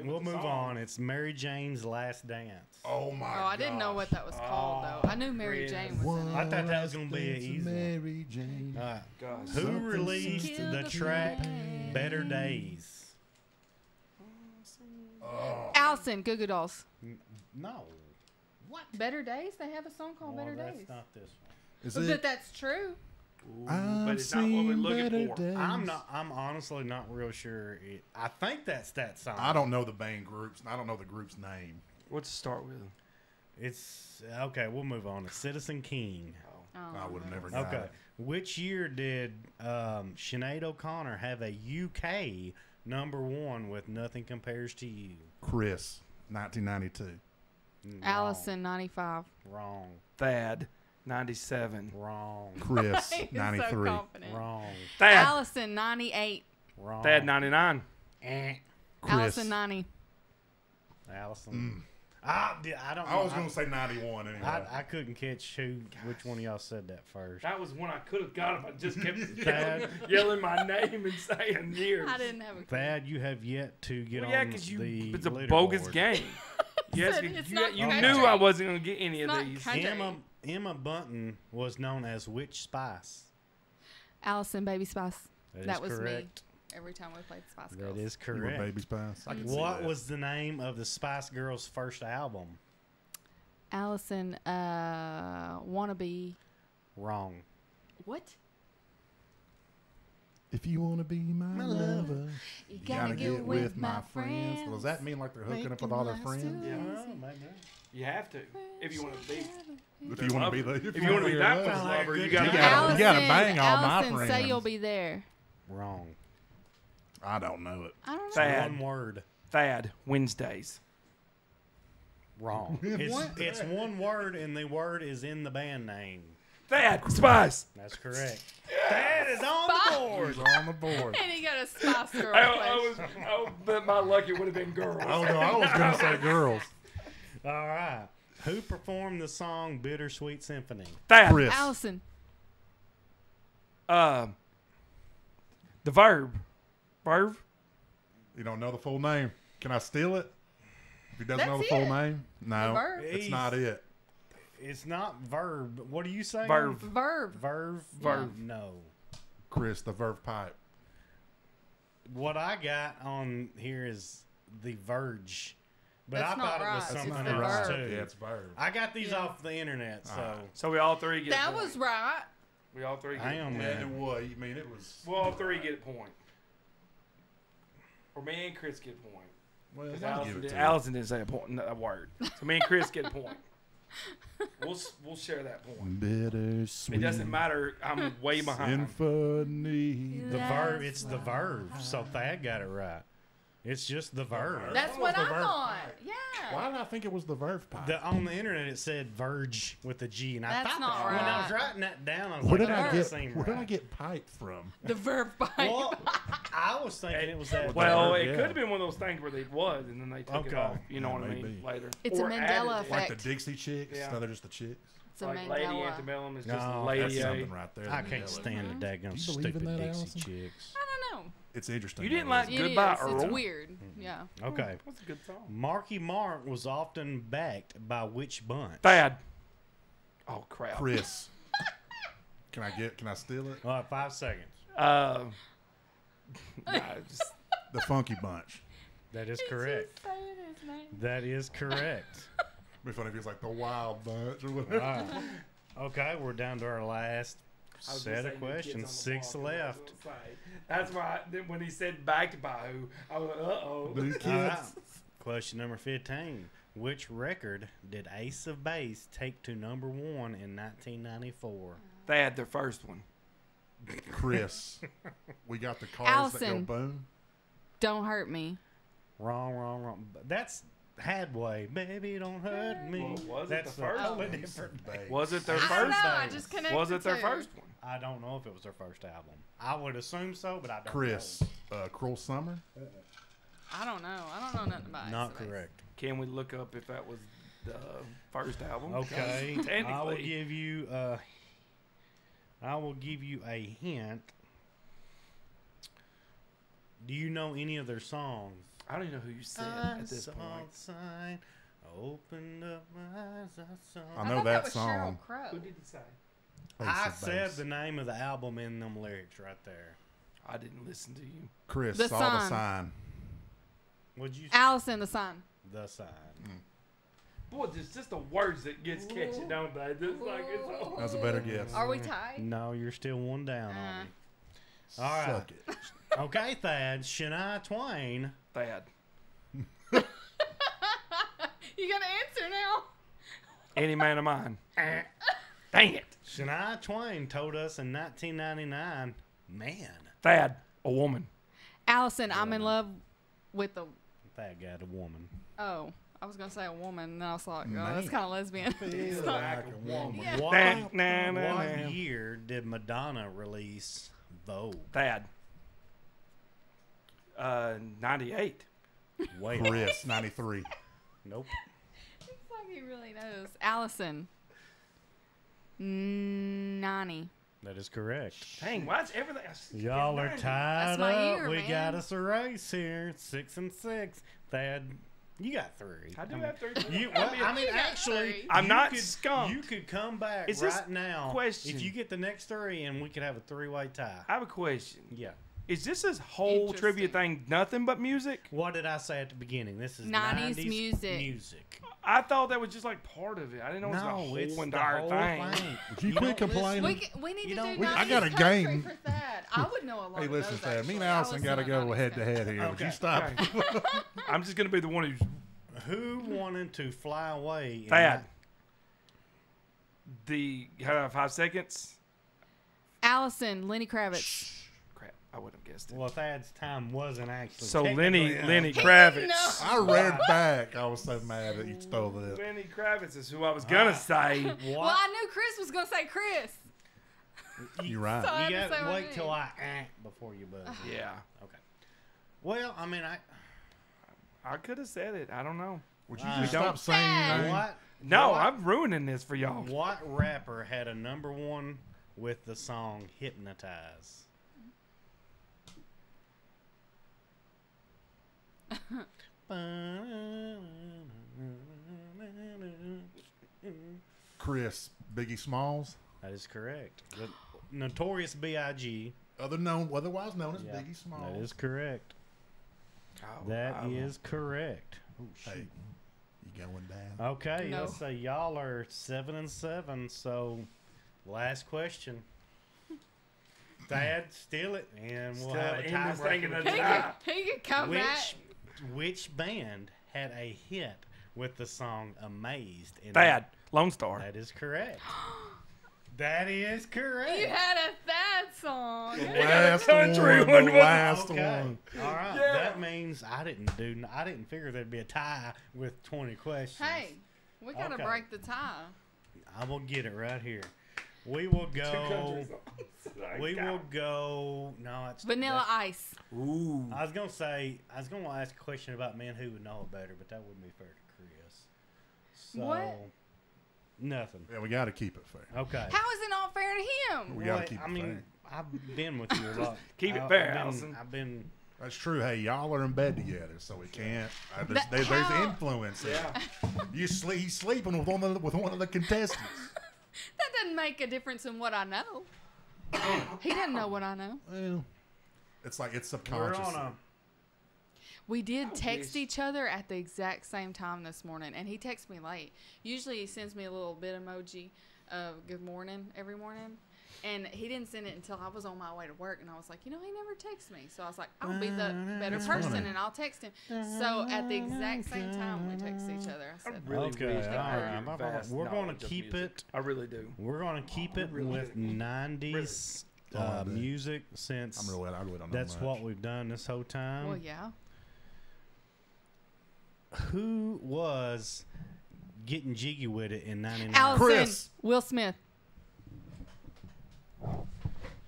We'll move on. It's Mary Jane's Last Dance. Oh my! Oh, I didn't know what that was called though. I knew Mary Chris. Jane was in it. I thought that was gonna be an easy one. Mary Jane. All right. Gosh. Who Something released Kill the the track pain. "Better Days"? Oh, Allison, Goo Goo Dolls. No. What? Better Days? They have a song called Better that's Days. not this one. is But it? that's true. Ooh, I've but it's not what we're seen looking better for. days. I'm honestly not real sure. I think that's that song. I don't know the band groups. I don't know the group's name. What's it start with? It's okay. We'll move on. It's Citizen King. Oh, I would have no. never got Okay. it. Which year did Sinead O'Connor have a UK #1 with "Nothing Compares to You"? Chris, 1992. Allison, 95. Wrong. Thad, 97. Wrong. Chris, He's so 93. confident. Wrong. Thad, Allison, 98. Wrong. Thad, 99. Eh. Chris. Allison, 90. Allison. I don't know. I was going to say 91 anyway. I couldn't catch which one of y'all said that first. That was one I could have got if I just kept Thad. yelling my name and saying years. I didn't have a clue. Thad, you have yet to get Well, yeah, on because the it's a leaderboard. bogus game. Yes, said you, it's you, not you country. knew I wasn't going to get any It's of not these. country. Emma Bunton was known as which Spice? Allison, Baby Spice. That That is was correct. me. Every time we played Spice Girls. That is You were correct. Baby Spice. I can see What that. was the name of the Spice Girls' first album? Allison, Wannabe. Wrong. What? If you want to be my lover, You gotta get with my friends. Well, does that mean like they're hooking up with all their Making lives friends? too Yeah. easy. You have to. If you want to be. If you want to be the, If you want to be that lover. much lover, you You got gotta- to. bang all my Allison, friends. say you'll be there. Wrong. I don't know it. I don't know. Thad. One word. Thad, Wednesdays. Wrong. It's one word, and the word is in the band name. Thad, Spice. That's correct. That is on the board. It's on the board. And he got a Spice Girl question. I bet my luck it would have been girls. Oh no, I was gonna say girls. All right. Who performed the song "Bittersweet Symphony"? Thad. Chris. Allison. The verb. Verb. You don't know the full name. Can I steal it? If he doesn't That's know the full it. name, no, The verb. it's not it. It's not verb. What do you say? Verb. Verb. Verb. Verb. No. Chris, the Verve Pipe. What I got on here is The Verge But That's I not thought it was right. something It's You're the else verb. too. Yeah, it's verb. I got these Yeah. off the internet, so Alright. So we all three get a That point. was right. We all three get hang a on a point. Yeah, it minute. was. I mean, it was. We all three get a point. Or me and Chris get a point. Well, Because I'll give Allison, it to you. Allison didn't say a word. So me and Chris get a point. We'll share that point. Bittersweet. It doesn't matter. I'm way behind. Symphony. The verb, it's the verb. So Thad got it right. It's just the verb. That's what I the verb. thought. Yeah. Why did I think it was the verve pipe? On the internet, it said verge with a G, and I That's thought not that, when I was right. writing that down, I was where like, did I that get? doesn't seem Where did I right. get pipe from? The verb bite. Well, I was thinking it was that. Well, verb. it yeah. could have been one of those things where they was and then they took it Okay. off. You know Yeah, what I mean? maybe. Later. It's a Or Mandela added it. effect. Like the Dixie Chicks? Yeah. No, they're just the chicks. It's a Like Lady Mandela. Antebellum is just No, Lady That's A. something right there. I the can't Mandela. stand the daggone Do you believe stupid in that, Dixie Allison? Chicks. I don't know. It's interesting. You didn't though, like isn't It Goodbye, is. Earl. It's weird. Yeah. Okay. That's a good song. Marky Mark was often backed by which bunch? Thad. Oh crap. it? Chris. Can I steal it? All right, 5 seconds. Nah, just, The Funky Bunch. That is correct. Just saying his name. That is correct. It'd be funny if it was like the Wild Bunch or All whatever. right. Okay, we're down to our last I was set gonna of say New Kids questions. on the 6 Block, is what I was left. gonna say. That's why when he said backed by who, I was like, uh-oh. New Kids. All right. Question number 15. Which record did Ace of Base take to number 1 in 1994? Thad, their first one. Chris. We got the cars that Allison. go boom. Don't hurt me. Wrong. That's Hadway. Baby, don't hurt me. Well, was it That's the first totally one? different band. Was it their I don't first? know. I name. just connected. Was it their to. first one? I don't know if it was their first album. I would assume so, but I don't Chris. Cruel Summer. I don't know. I don't know nothing about know. Ace Not of Base. correct. Can we look up if that was the first album? Okay. Because I will technically, give you a hint. Do you know any of their songs? I don't even know who you said at this point. Sign, opened up my eyes, I saw. I know thought that was song. Sheryl Crow. Who did it say? Ace I of said Base. the name of the album in them lyrics right there. I didn't listen to you. Chris. The Saw the Sign. sign. Would you? Allison the Sun. The Sign. Boy, it's just the words that gets catchy, don't they? Just like it's all. That was a better guess. Are we tied? No, you're still one down on me. All right. Suck it. Okay, Thad. Shania Twain. Thad. You gonna answer now? Any man of mine. Dang it. Shania Twain told us in 1999, man, Thad, a woman. Allison, I'm in love with a. that got a woman. Oh, I was gonna say a woman, and then I was like, oh, Man. that's kind of lesbian. Feel not- like a woman. Yeah. What, Nah, nah, what nah. year did Madonna release Vogue? Thad. 98. Wait, Chris. 93. nope. It's like he really knows. Allison. 90. That is correct. Dang, why's everything? Y'all are tied That's my up. year, We man. got us a race here. 6 and 6. Thad, you got 3. I do have 3. You, I well, mean, I mean, You got actually, 3. I'm you not could, skunked. You could come back Is this right now. question- If you get the next 3, and we could have a 3-way tie. I have a question. Yeah. Is this whole trivia thing nothing but music? What did I say at the beginning? This is 90s music. music. I thought that was just like part of it. I didn't know it was the No, whole it's entire the whole thing. Would you You quit don't listen- complaining? We need You to don't- do 90s I got a country game. for that. I would know a lot Hey, of listen, those, Thad. Me and actually. I Allison listen got to to go 90s head to country. head here. Would Okay. you stop? Okay. I'm just gonna be the one who's Who wanted to fly away? in Thad. The 5 seconds. Allison, Lenny Kravitz. Crap, I wouldn't have guessed it. Well, Thad's time wasn't actually. So technically up. Lenny Kravitz. No. I read back. I was so mad that you stole this. Lenny Kravitz is who I was gonna say. What? Well, I knew Chris was going to say Chris. You're right. So I had You to got say to my wait name. till I before you buzz. Yeah, Okay. Well, I mean, I could have said it. I don't know. Would you We just don't- stop saying your name? what? No, what, I'm ruining this for y'all. What rapper had a #1 with the song "Hypnotize"? Chris, Biggie Smalls, That is correct. The Notorious B.I.G. otherwise known as Yeah, Biggie Smalls. That is correct. Oh, That I is correct. Oh, shoot. Hey, going down. Okay, No. let's say y'all are 7-7. So, last question. Dad, steal it, and we'll Still have a in this thing in tiebreaker. the He tie. can come back. Which band had a hit with the song "Amazed"? in Thad, Lone Star. That is correct. That is correct. You had a Thad song. Last country one, one the was- last Okay. one. All right. Yeah. That means I didn't figure there'd be a tie with 20 questions. Hey, we gotta Okay. break the tie. I will get it right here. We will Two go. countries. We will go. No, it's Vanilla Ice. Ooh. I was gonna say. I was gonna ask a question about men who would know it better, but that wouldn't be fair to Chris. So, What? Nothing. Yeah, we got to keep it fair. Okay. How is it not fair to him? We gotta Well, keep it I mean, fair. I've been with you a lot. Keep it I've fair, been- Allison. I've been. That's true. Hey, y'all are in bed together, so we can't. That- There's how- influence there. Yeah. He's sleeping with one of the contestants. That doesn't make a difference in what I know. He doesn't know what I know. Well, it's like it's We're subconscious. on a. We did text wish- each other at the exact same time this morning, and he texts me late. Usually he sends me a little bit emoji of good morning every morning, and he didn't send it until I was on my way to work, and I was like, he never texts me. So I was like, I'll be the better That's person, funny. and I'll text him. So at the exact same time we text each other. I I said, really Okay, wish that I all had right. your vast We're gonna knowledge of keep music. it. I really do. We're gonna keep it really with do. 90s Really. Oh, I do. music since I really don't know that's much. what we've done this whole time. well, yeah. Who was getting jiggy with it in '99? Allison, Chris. Will Smith.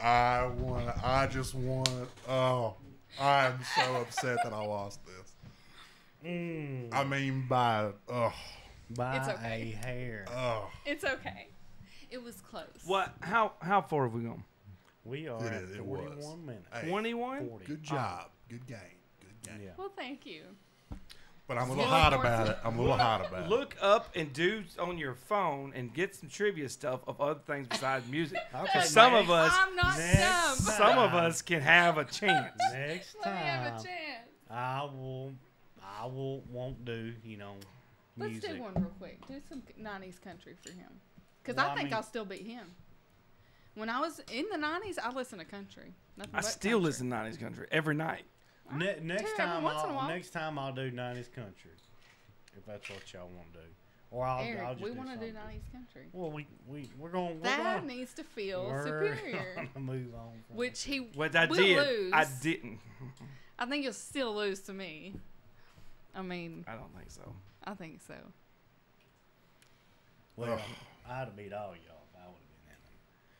I just want. Oh, I'm so upset that I lost this. Mm, I mean, by by It's okay. a hair. It's okay. It was close. What? How far have we gone? We are It at is, it 41 was. minutes. Hey, 21. 40. good job, good game, good game. Yeah. Well, thank you. But I'm a little Still hot unfortunate. about it. I'm a little hot about it. Look up and do on your phone and get some trivia stuff of other things besides music. Okay, Some next- of us, I'm not next dumb. time. some of us can have a chance. Next Let me have a time, chance. won't do, Let's music. do one real quick. Do some 90s country for him. Because Well, I I think mean- I'll still beat him. When I was in the 90s, I listened to country. Nothing I but still country. listen to 90s country every night. Next every time, once in a while. I'll do 90s country, if that's what y'all want to do, or I'll Eric, just we want to do 90s country. Well, we're going. That needs to feel superior. Gonna move on. From Which he What I will did, lose. I didn't. I think you'll still lose to me. I mean, I don't think so. I think so. Well, Ugh. I'd have beat all y'all if I would have been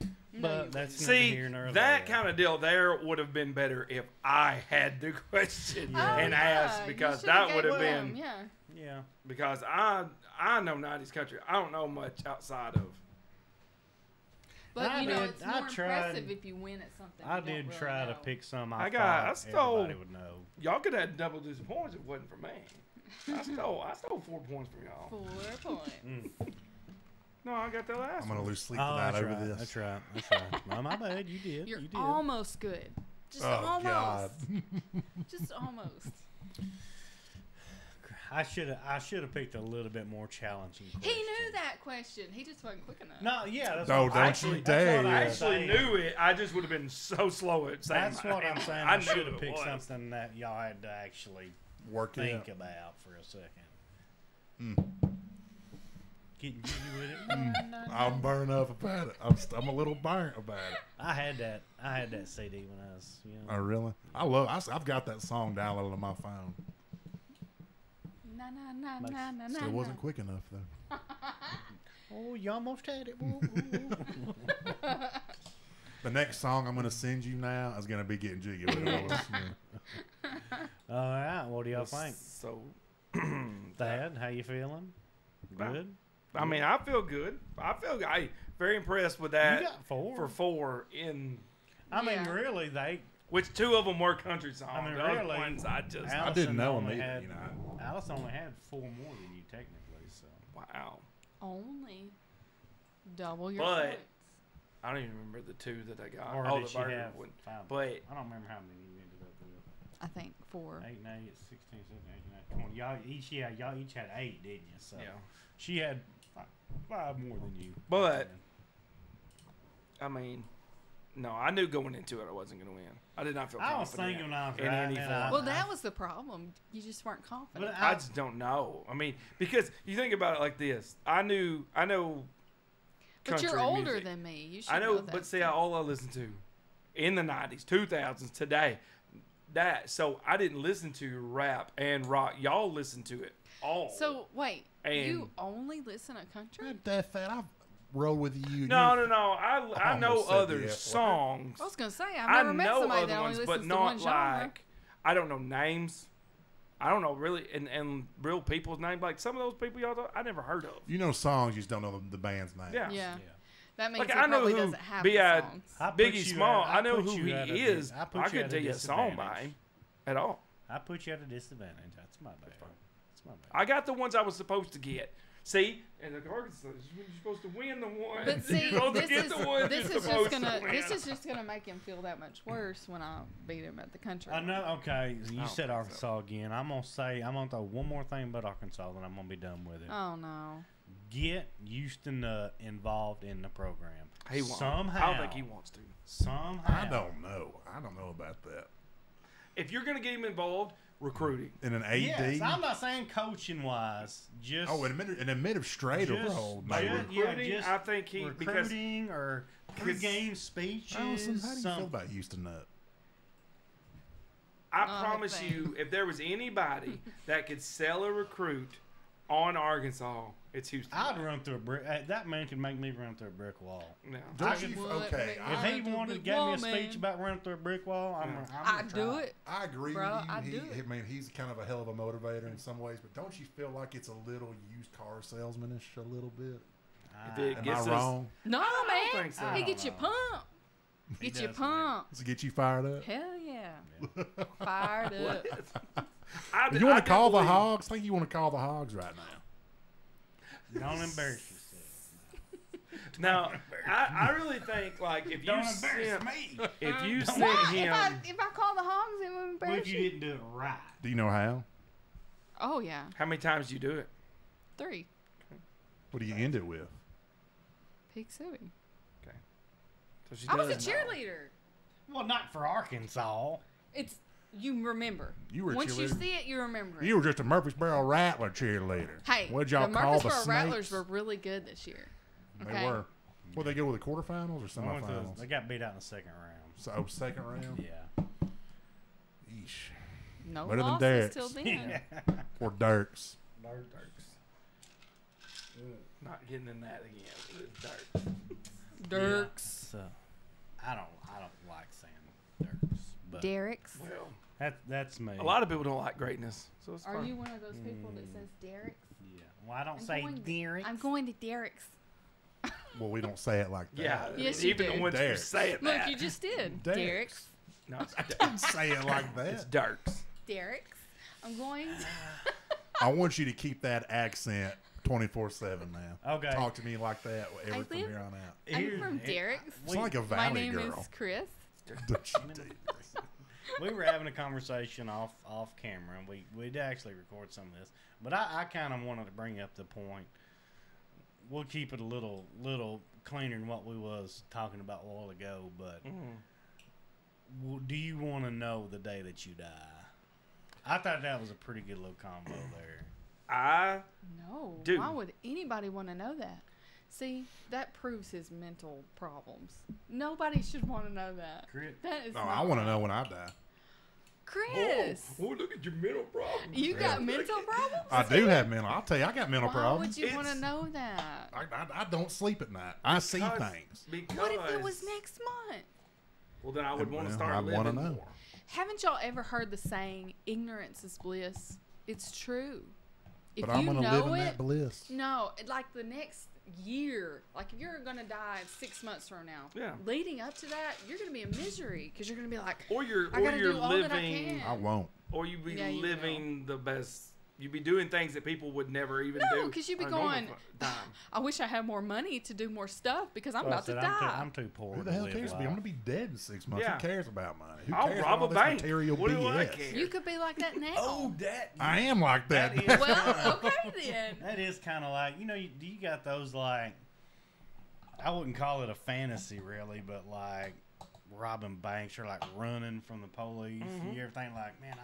in them. No, But you that's wouldn't. neither See, here nor that there. kind of deal there would have been better if I had the question Oh, and asked, yeah, you because should've that would gave have him, been Yeah. Yeah. because I know 90s country. I don't know much outside of. But I you know, did- it's I more tried- impressive if you win at something. I you don't did really try to know. pick some. I thought stole- everybody would know. Y'all could have double digit points if it wasn't for me. I stole 4 points from y'all. 4 points. Mm. No, I got that last I'm gonna one. lose sleep Oh, tonight that's over right. this. That's right. That's right. No, my bad. You did. You're you did. almost good. Just Oh almost. God. Just almost. I should have picked a little bit more challenging. He question. knew that question. He just wasn't quick enough. No, yeah. That's No, what, don't actually, you that's what dare. I I'm actually saying. knew it. I just would have been so slow at saying That's what I'm mine. saying. I I knew should have it picked was. something that y'all had to actually Work it think out. about for a second. Mm. Getting jiggy with it. I'm burned up about it. I'm a little burnt about it. I had that CD when I was, Oh really? I've got that song downloaded on my phone. Na na na na na na. Still wasn't quick enough though. Oh, you almost had it. Woo, woo, woo. The next song I'm gonna send you now is gonna be getting jiggy with it. All right. What do y'all think? So, Dad, how you feeling? Good. I mean, I feel good. I very impressed with You that got 4. for 4 in I mean, Yeah. really, they. which 2 of them were country songs. I mean, the other really, ones I just I didn't know 'em only either, had- you know. Alice only had 4 more than you technically, so. wow. Only double your But- points. I don't even remember the 2 that I got. Or oh, did the she burger have one. 5? But I don't remember how many you ended up with. I think, for. 8 and 8, 16, 17, 18, 19, 20. Y'all each had 8, didn't you? So Yeah. she had 5 more than you. But- I mean, no, I knew going into it I wasn't going to win. I did not feel I was confident thinking when I was in riding any it, form. Well, that was the problem. You just weren't confident. But I just don't know. I mean, because you think about it like this. I know. But you're country older music. than me. You should I know, that but see, stuff. all I listened to in the 90s, 2000s, today, so I didn't listen to rap and rock. Y'all listen to it all. So wait, you And- only listen to country? That fat. I've rode with you. No. You- I know almost said other the F word. songs. I was gonna say I've I never met know somebody other that only ones, listens but to not one genre. like I don't know names. I don't know really, and real people's names. Like some of those people y'all I never heard of. You know songs, you just don't know the band's name. Yeah. Yeah, that means Like, he I know probably who doesn't have B.I. the songs. I put Biggie you Small. at- I know put who you he at a is. I put I you couldn't at tell you a song by disadvantage. him at all. I put you at a disadvantage. That's my bad. That's my bad. I got the ones I was supposed to get. See, and the Arkansas, you're supposed to win the ones. But see, you're supposed to this get is the ones this you're is supposed just gonna to win. this is just gonna make him feel that much worse when I beat him at the country. I know. Okay, you don't said think so. Arkansas again. I'm gonna throw one more thing about Arkansas, then I'm gonna be done with it. Oh no. Get Houston involved in the program. He won't. Somehow. I don't think he wants to. Somehow. I don't know. I don't know about that. If you're gonna get him involved, recruiting. In an AD. Yes, I'm not saying coaching wise. Just an administrative just- role. By Maybe. Yeah, recruiting, just I think he because recruiting or pregame speeches. Allison, how do you some- feel about Houston Nut? I Oh, promise thanks. you, if there was anybody that could sell a recruit on Arkansas, it's Houston. I'd run through a brick. That man could make me run through a brick wall. No. Don't I you? could- Okay, If I, If he do wanted to big give me wall, a speech man. about running through a brick wall, I'm I'd do it. I agree Bro, with you. I'd do it. I mean, he's kind of a hell of a motivator in some ways, but don't you feel like it's a little used car salesmanish a little bit? If it Am gets I us- wrong? No, don't man. think so. He I gets you don't know. pumped. He Get you does, pumped. Does it get you fired up? Hell yeah. Fired up. You want I to do call the believe- Hogs? I think you want to call the Hogs right now. Don't embarrass yourself. No, I really think like if you Don't embarrass sent, me. if you sent Why? him, If I call the Hogs, it would What embarrass if you you. didn't do it right? Do you know how? Oh yeah, how many times do you do it? 3. What do you end it with? Peak Suey. So she I was a does know. cheerleader. Well, not for Arkansas. It's you remember. You were a Once you cheerleader? see it, you remember. You were just a Murfreesboro Rattler cheerleader. Hey, What'd y'all the call the Murfreesboro Rattlers Snakes? were really good this year. They Okay. were. Well, they go to the quarterfinals or I went to- semifinals? They got beat out in the second round. So, second round? Yeah. Yeesh. No Better than losses Derek's. till then. Or Dirks. Not getting in that again. It's dark. Dirks. So, I don't like saying Dirks, but Derek's. Well, that's me. a lot of people don't like greatness, so it's Are fine. you one of those people that says Derek's? Yeah. Well, I don't I'm say going- Derek. I'm going to Derek's. Well, we don't say it like that. Yeah, Yes, you even do. the ones who Derek. say it Look, that. you just did. Derek's. Derek's. No, it's, Don't say it like it's that. Dirks. Derek's. I'm going. I want you to keep that accent 24/7 now. Okay. Talk to me like that from live- here on out. I'm from Derek's. It's like a My valley name girl. is Chris. Don't you do. We were having a conversation off camera, and we'd actually record some of this. But I kind of wanted to bring up the point. We'll keep it a little cleaner than what we was talking about a while ago. But do you want to know the day that you die? I thought that was a pretty good little combo there. I No. Dude. Why would anybody want to know that? See, that proves his mental problems. Nobody should want to know that. Crit. That is. No, not I want to right. know when I die. Chris, Oh, look at your mental problems. you got mental problems? I do have mental. I'll tell you, I got mental Why problems. would you want to It's- know that? I don't sleep at night. I see things. Because What if it was next month? Well, then I would want to Well, start I'd wanna living know. more. Haven't y'all ever heard the saying, ignorance is bliss? It's true. If But I'm you going to know live in it, that bliss. no, like the next year, like if you're going to die 6 months from now, Yeah. leading up to that, you're going to be in misery because you're going to be like, Or you're I gotta or you're do all that I living can. I won't. or you be Yeah, you living the best You'd be doing things that people would never even do. No, 'cause you'd be on a normal going, time. I wish I had more money to do more stuff because I'm Well, I about to said, die. I'm too poor. Who to the hell live cares? I'm life. gonna be dead in 6 months. Yeah. Who cares about money? Who I'll cares rob about all a this bank. material What do I BS? care? You could be like that now. Oh, that. I am like that. That is- Well, okay then. That is kind of like, you got those like, I wouldn't call it a fantasy really, but like robbing banks or like running from the police. You ever think like, man,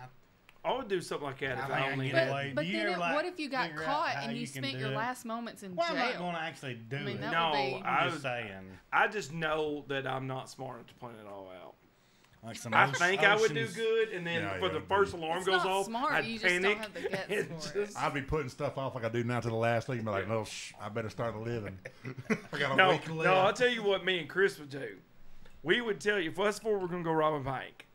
I would do something like that if I I think I only can had. get away. But Do you then ever, like, what if you got figure out caught how and you you can spent do your it? last moments in Well, I'm not jail? going to actually do I mean, it. that No, would be. I I'm was- just saying. I just know that I'm not smart enough to plan it all out. Like some I ocean- think I would do oceans- good, and then Yeah, for yeah, the it'd first be- alarm It's goes not off, smart, I'd you just don't panic. have the guts and for it. just- I'd be putting stuff off like I do now to the last week and be like, no, I better start living. I got a No, week left. no, I'll tell you what me and Chris would do. We would tell you, first of all, we're going to go rob a bank.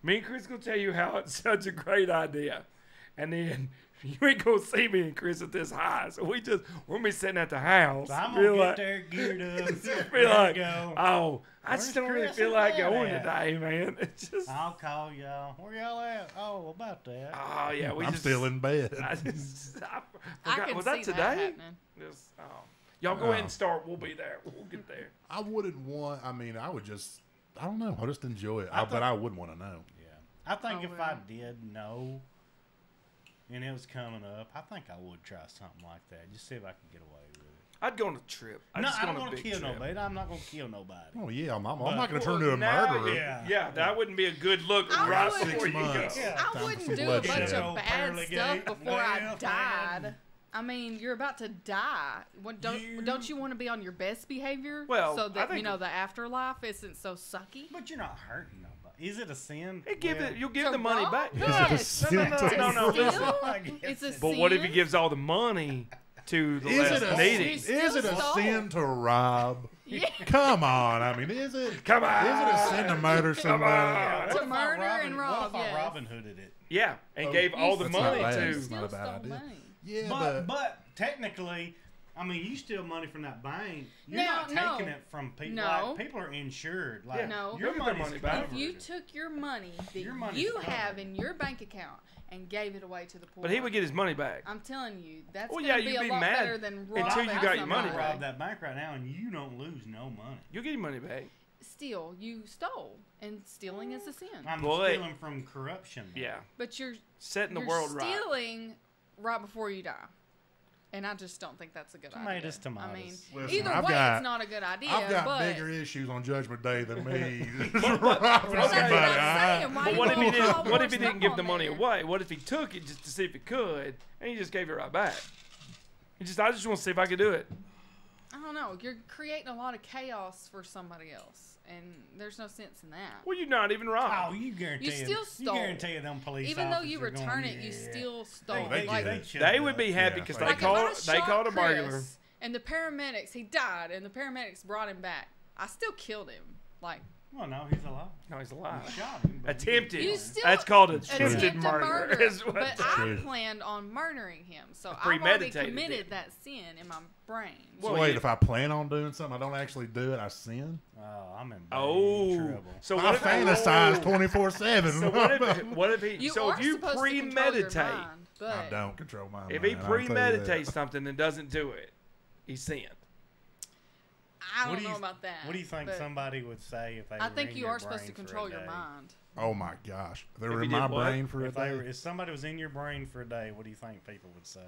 Me and Chris going to tell you how it's such a great idea. And then you ain't going to see me and Chris at this high. So we're going to be sitting at the house. So I'm be going to get like- there geared up. Just There be we like, go. oh, I Where's just don't really Chris feel and like Dad going at? today, man. It's just, I'll call y'all. Where y'all at? Oh, about that. oh, yeah. We I'm just, still in bed. I forgot. can Was see that today? happening. Just, oh. Y'all go ahead and start. We'll be there. We'll get there. I wouldn't want. I mean, I would just. I don't know. I just enjoy it. I But I wouldn't want to know. Yeah. I think Oh, if I well. did know and it was coming up, I think I would try something like that. Just see if I could get away with it. I'd go on a trip. No, just I go don't on a want to big kill trip. nobody. I'm not going to kill nobody. Oh yeah, I'm not But- going to turn into a Now, murderer. Yeah. that wouldn't be a good look I right would- before you go. 6 months. Yeah. Time I for wouldn't some do a bunch bloodshed. of bad Pearly stuff Gate. before I Well, died. man. I mean, you're about to die. What, don't you want to be on your best behavior? Well, so I that think- the afterlife isn't so sucky. But you're not hurting nobody. Is it a sin? Hey, you'll give To the money rob? back. Yes. No, no, To no, no, steal? listen. I guess It's a But what if he sin? gives all the money to the Is it less a needy? He's Is it a still sin to rob? Yeah. Come on. I mean, is it? Come on. Is it a sin to murder somebody? on. What To if I murder and rob, What if yes. I Robin Hooded it? Yeah, and Oh, gave all the that's not money bad. to. It's not a Still bad stole idea. money. Yeah, But technically, I mean, you steal money from that bank. You're Now, not taking no. it from people. No. Like, people are insured. Like, Yeah. No. your You'll get their money's money back. covered. If you took your money that Your money's you covered. have in your bank account and gave it away to the poor, But he would get his money back. I'm telling you, that's Well, gonna yeah, be you'd a be lot mad better than until robbing you got your money somebody. back. rob that bank right now, and you don't lose no money. You'll get your money back. Still, you stole, and stealing is a sin. I'm Boy. stealing from corruption. though. Yeah, But you're setting the you're world right. stealing right before you die, and I just don't think that's a good Tomatoes, idea. I mean, tomatoes. Listen, either I've way, got- it's not a good idea. I've got but bigger issues on Judgment Day than me. well, robbing that's what somebody. I'm saying. Why But you what if he gonna didn't? call What if he more didn't give stuff the on money there? away? What if he took it just to see if he could, and he just gave it right back? I just want to see if I could do it. I don't know. You're creating a lot of chaos for somebody else, and there's no sense in that. Well, you're not even wrong. Oh, you guarantee You it. still stole. You guarantee them police Even though you officers are return going, it, you "Yeah." still stole. they like, get it. should They do would be it. happy Yeah, because like they if I called shot a burglar. Chris and the paramedics, he died, and the paramedics brought him back. I still killed him. Like, Well, no, he's alive. No, he's You alive. shot him. but Attempted. You still That's called attempted attempted murder. is what but that I is. planned on murdering him, so I've already Premeditated committed it. that sin in my brain. So Well, wait, you- if I plan on doing something, I don't actually do it, I sin? Oh, I'm in bad Oh, trouble. so I what if fantasize 24/7. So what if he? You so are if you supposed to control your premeditate, mind, but I don't control my if mind. he I'll tell you that. premeditates something and doesn't do it, he sinned. I What don't do know you- about that. What do you think but somebody would say if they I were think in you your are supposed to brain for control a your day? mind. Oh my gosh. If they If were he in did my what? brain for a If, they day. were, if somebody was in your brain for a day, what do you think people would say?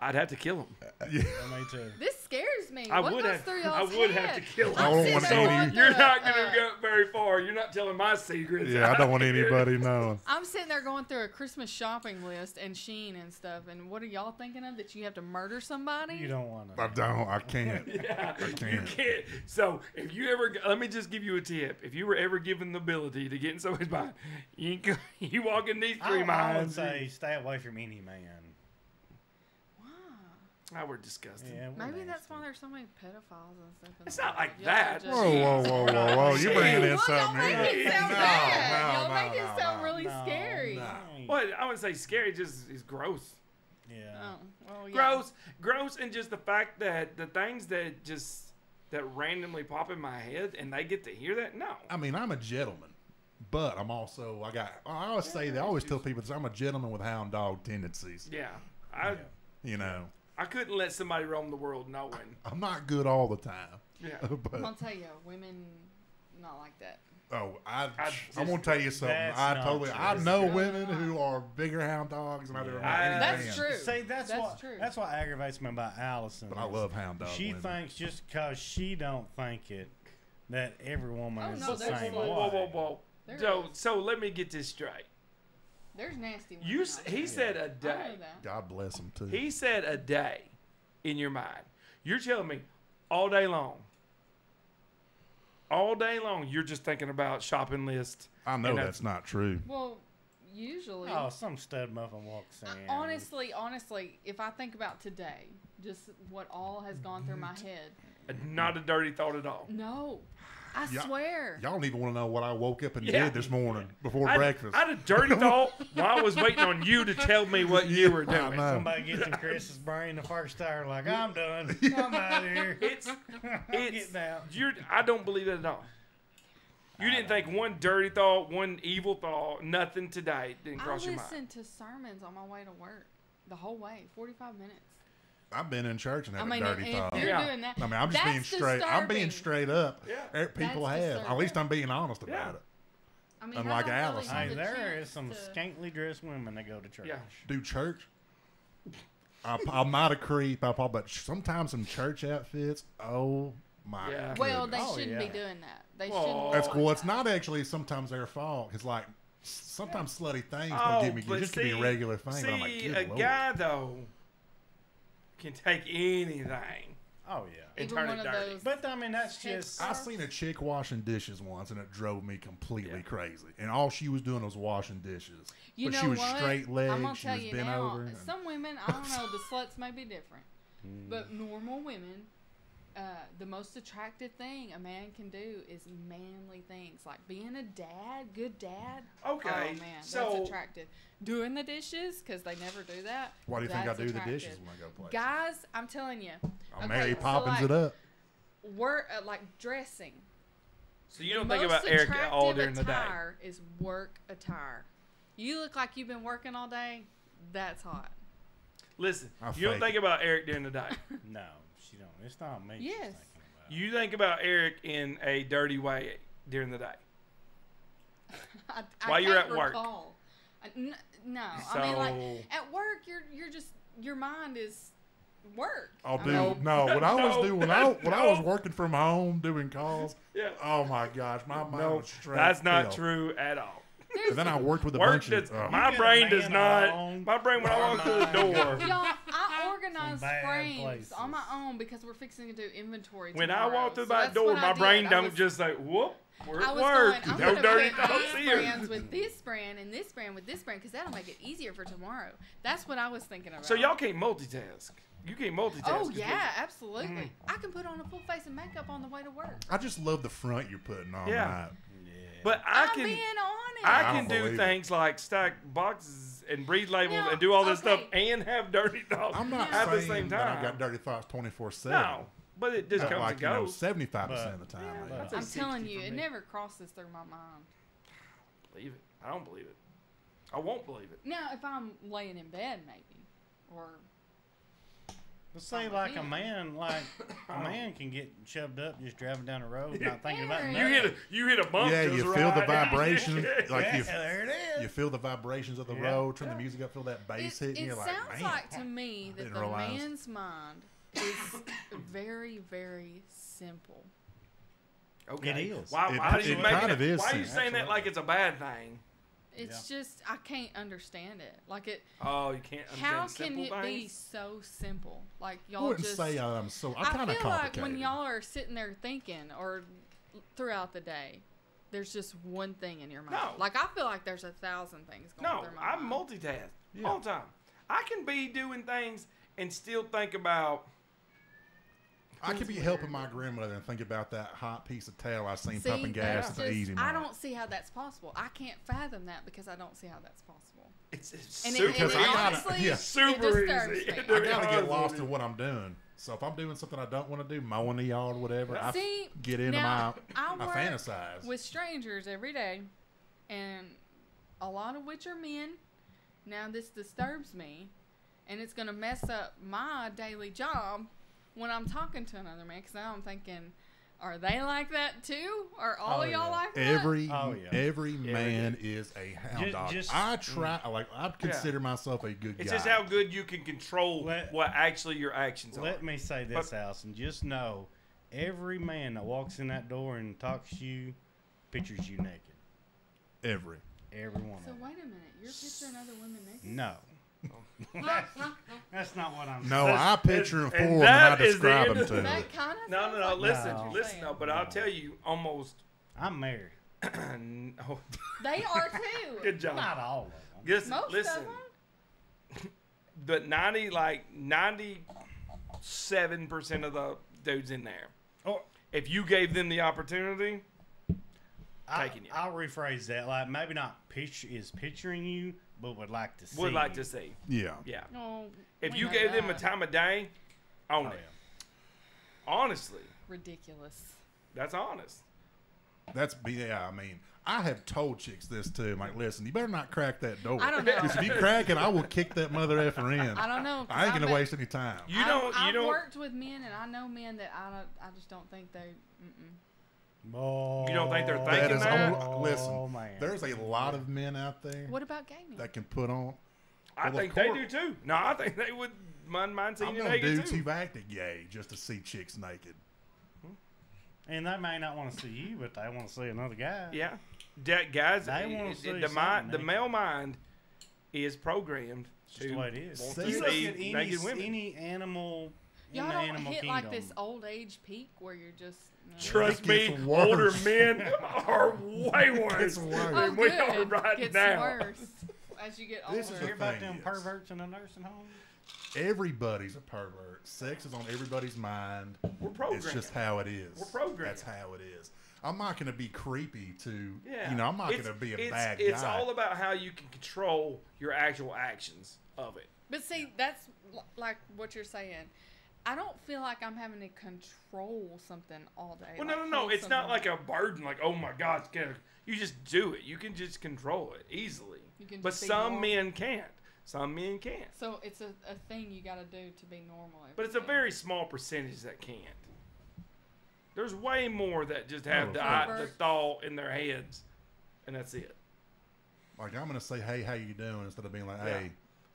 I'd have to kill him. Yeah. Me too. This scares me. I what would goes have. through I y'all's would head? have to kill him. I I'm don't sitting want there any- going You're through not a- gonna go very far. You're not telling my secrets. Yeah, I don't want anybody knowing. I'm sitting there going through a Christmas shopping list and Shein and stuff, and what are y'all thinking of? That you have to murder somebody? You don't want I to. don't. I can't. Yeah, I you can't. can't. So if you ever, let me just give you a tip. If you were ever given the ability to get in somebody's mind, you ain't go, you walk in these three I would minds. say stay away from any man. I were disgusting. Yeah, we're Maybe that's nasty. why there's so many pedophiles and stuff. in It's the not world. like Y'all that. are just- Whoa, whoa, whoa, whoa, whoa! You bringing in Well, y'all something make here? it sound No, bad. no, Y'all no, make it no, sound no. really No, scary. no. Well, I wouldn't say scary. Just is gross. Yeah. Oh, well, yeah. Gross, and just the fact that the things that randomly pop in my head and they get to hear that. No, I mean, I'm a gentleman. But I'm also I always say that. I always tell people this, I'm a gentleman with hound dog tendencies. Yeah. I You know, I couldn't let somebody roam the world knowing. I'm not good all the time. Yeah. I'm But gonna tell you, women not like that. I'm just- gonna tell you something. That's I not totally true. I know Really women not. who are bigger hound dogs than I've ever met. any That's man. true. See, that's what true. that's what aggravates me about Allison. But I is love hound dog She women. thinks just because she don't think it, that every woman Oh, is no, the there's same one. way. Whoa. There So let me get this straight. There's nasty women. You out he there. said a I day. know that. God bless them too. He said a day in your mind. You're telling me all day long. All day long, you're just thinking about shopping list. I know and that's not true. Well, usually. Oh, some stud muffin walks in. Honestly, if I think about today, just what all has gone through my head. Not a dirty thought at all. No, I Yeah. swear. Y'all don't even want to know what I woke up and Yeah. did this morning before I breakfast. had a dirty thought while I was waiting on you to tell me what you were I doing. know. Somebody gets in Chris's brain the first hour, like, I'm done. I'm out of here. It's I'm it's getting out. I don't believe it at all. You didn't think one dirty thought, one evil thought, nothing today didn't I cross your mind. listened to sermons on my way to work the whole way, 45 minutes. I've been in church and had I mean, a dirty if thought. you're Yeah. doing that, I mean, I'm just that's being straight. I'm being disturbing. straight up. Yeah. People That's have. At least disturbing. I'm being honest about Yeah. it. I mean, Unlike I don't really Allison. have Hey, the there chance is some to- scantily dressed women that go to church. Yeah. Do church. I'm not a creep. But sometimes some church outfits. Oh my. Yeah. Well, goodness. they Oh, shouldn't be yeah. doing that. They Well, shouldn't. be That's doing cool. It's that. not actually sometimes their fault. It's like sometimes slutty things Oh, don't get me. but It just could be a see- regular thing. But I'm like, See, good a Lord. guy though can take anything Oh, yeah. and Even turn one it of dirty. those. But, I mean, that's Head just... I scarf. seen a chick washing dishes once, and it drove me completely Yeah. crazy. And all she was doing was washing dishes. You but know she was what? straight legged. I'm gonna She tell was you bent now. over. and- Some women, I don't know, the sluts may be different, but normal women, the most attractive thing a man can do is manly things like being a dad, good dad. Okay, Oh man, so- that's attractive. Doing the dishes because they never do that. Why do you think I that's do the attractive. dishes when I go play? Guys, I'm telling you, Mary so Poppins like- it up. work like dressing. So you don't The think about most Eric all attractive during the day. attire is work attire. You look like you've been working all day. That's hot. Listen, I you don't fake think about Eric during the day. No, she don't. It's not me she's Yes. thinking about. You think about Eric in a dirty way during the day. I While you're can't at work. recall. No, I mean like So- at work, you're just your mind is work. I'll I do mean, no. When I was No. doing when I was No. working from home doing calls. Yeah. Oh my gosh, my mind No, was straight. that's not filth. true at all. And then I worked with a Work bunch does, of. my get a brain does man not. alone. My brain when I walk through the door. Y'all, I organize bad frames places. on my own because we're fixing to do inventory. When I tomorrow. walk through So my that's door, what I my did. brain I don't was- just say, whoop, we're I at was work. going, I'm No gonna dirty put thoughts these here. brands with this brand and this brand with this brand because that'll make it easier for tomorrow. That's what I was thinking about. So y'all can't multitask. You can't multitask. Oh 'cause yeah, absolutely. Mm. I can put on a full face of makeup on the way to work. I just love the front you're putting on. Yeah. That. Yeah. But I I'm can. being honest. I I can don't do believe it. things like stack boxes and breed labels Now, and do all this stuff okay. and have dirty thoughts I'm not at the saying same that I time. got dirty thoughts 24/7. No, but it just comes like and you know, goes. 75% of the time. Yeah, yeah. that's a I'm telling 60 you, for it me. never crosses through my mind. Believe it. I don't believe it. I won't believe it. Now, if I'm laying in bed, maybe, or But say with like a him. man, a man can get shoved up just driving down the road, not thinking about Eric. nothing. You hit a bump. Yeah, just you feel the right. vibration, like Yeah, you there it is. you feel the vibrations of the Yeah. road. Turn the music up, feel that bass it, hitting. it You're like, sounds man. like to me that didn't the realize. man's mind is very, very simple. Okay. It is. Why, It- why are it you kind making of it? is Why are you simple. saying that like it's a bad thing? It's just I can't understand it. Like it. Oh, you can't understand How simple can it be things? so simple? Like I y'all wouldn't just. say I'm so. I'm I kind of feel like complicated. when y'all are sitting there thinking, or throughout the day, there's just one thing in your mind. No. Like I feel like there's 1,000 things going No, through my I mind. multitask Yeah. all the time. I can be doing things and still think about. I could be helping my grandmother and think about that hot piece of tail I seen See, pumping gas that's at the just- Easy I Mart. don't see how that's possible. I can't fathom that because I don't see how that's possible. It's And super it, Because and I it gotta- honestly, yeah. it Super disturbs easy. me. It I gotta Yeah, get lost dude. in what I'm doing. So if I'm doing something I don't want to do, mowing the yard, whatever, I See, get into now, I my work fantasize. with strangers every day, and a lot of which are men. Now this disturbs me, and it's gonna mess up my daily job when I'm talking to another man. Because now I'm thinking, are they like that too? Are all Oh, of y'all yeah. like that? Every man is a hound dog. I try, like, I'd consider myself a good It's guy. just how good you can control what actually your actions are. Let me say this, Allison. Just know, every man that walks in that door and talks to you, pictures you naked. Every. Every one So of them. wait a minute, you're picturing other women naked? No. That's not what I'm No, saying. I picture them for and them and I that is the describe end them of to the- them. That kind of No. Listen, No. listen. No, but I'll tell you, almost. I'm married. No. They are too. Good job. Not all of them. Listen, Most listen. of them. But 97% of the dudes in there, Oh, if you gave them the opportunity, taking you. I'll rephrase that. Like, maybe not picturing you, but would like to see. would like you. to see. Yeah. Yeah. Oh, If we you know gave them a that. time of day, own Oh, it. yeah. Honestly, Ridiculous. that's honest. Yeah, I mean, I have told chicks this too. I'm like, listen, you better not crack that door. I don't know. Because if you crack it, I will kick that mother effer in. I don't know. 'cause I ain't I've gonna met- waste any time. You don't. I've You don't. worked with men, and I know men that I just don't think they. Oh, You don't think they're That thinking is that? listen. man. There's a lot of men out there What about gay men? that can put on. I Well, of think they course- do too. No, I think they would mind seeing I'm you know naked dudes too. who've acted gay just to see chicks naked. And they may not want to see you, but they want to see another guy. Yeah, guys. They wanna see the something the naked. male mind is programmed It's just the way it is. want See, to You look see at naked women. any animal in Y'all the don't animal hit kingdom. like this old age peak where you're just. Trust It me, gets worse. older men are way worse It's worse. Oh, than we good. are right Gets now. worse as you get older. This is Hear about thing them is- perverts in the nursing home? Everybody's a pervert. Sex is on everybody's mind. We're programmed. It's just how it is. We're programmed. That's how it is. I'm not going to be creepy to, Yeah, you know, I'm not going It's- to be a it's- bad guy. It's all about how you can control your actual actions of it. But see, that's like what you're saying. I don't feel like I'm having to control something all day. Well, like no. hold It's not something. like a burden. Like, oh my God, you just do it. You can just control it easily. You can But just be some normal. men can't. Some men can't. So it's a thing you got to do to be normal. every But it's a day. very small percentage that can't. There's way more that just have Oh, the of course. thought in their heads, and that's it. Like, I'm going to say, hey, how you doing? Instead of being like, Yeah. hey,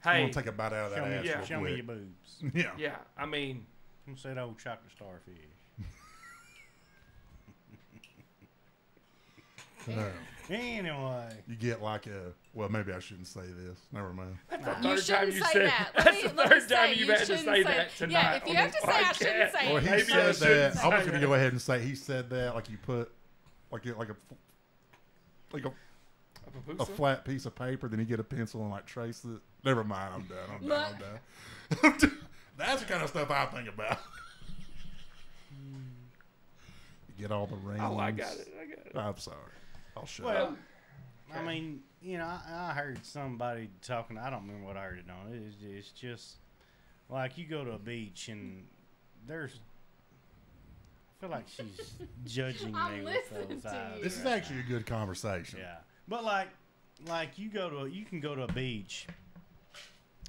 I'm Hey, going to take a bite out of that Show me, ass yeah. real show me quick. your boobs. Yeah. yeah. I mean, Who said old chocolate starfish? No. Anyway. You get like a, well, maybe I shouldn't say this. Never mind. that's the You third time shouldn't you say said. that. That's the Let me third time say, you've you had to shouldn't say say- that tonight. Yeah, if you on have this to say, I shouldn't podcast. say it. Well, he Maybe I said shouldn't that. I say was going to that. go ahead and say he said that like you put like a A papusa? flat piece of paper, then you get a pencil and like trace it. Never mind, I'm done. I'm Look. done. I'm done. That's the kind of stuff I think about. You get all the rings. Oh, I got it. I got it. I'm sorry. I'll shut Well, up. I mean, you know, I heard somebody talking. I don't remember what I heard it on. It's just like you go to a beach and there's. I feel like she's judging I'm me with listening those to eyes. you. This is actually a good conversation. Yeah, but like you can go to a beach,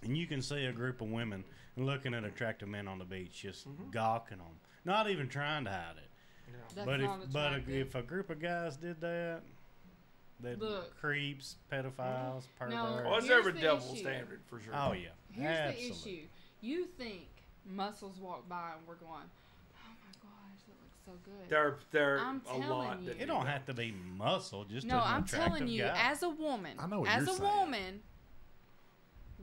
and you can see a group of women looking at attractive men on the beach, just gawking them, not even trying to hide it. That's but not attractive. if a group of guys did that, they'd Look. creeps, pedophiles, perverts. Well, it's Here's over the double issue. standard for sure. Oh yeah, Here's absolutely. the issue. You think muscles walk by and we're going, oh my gosh, that looks so good. They're I'm a telling lot. you. that It do don't that. have to be muscle, just No, an I'm attractive telling you, guy. as a woman, I know what as you're a saying. woman,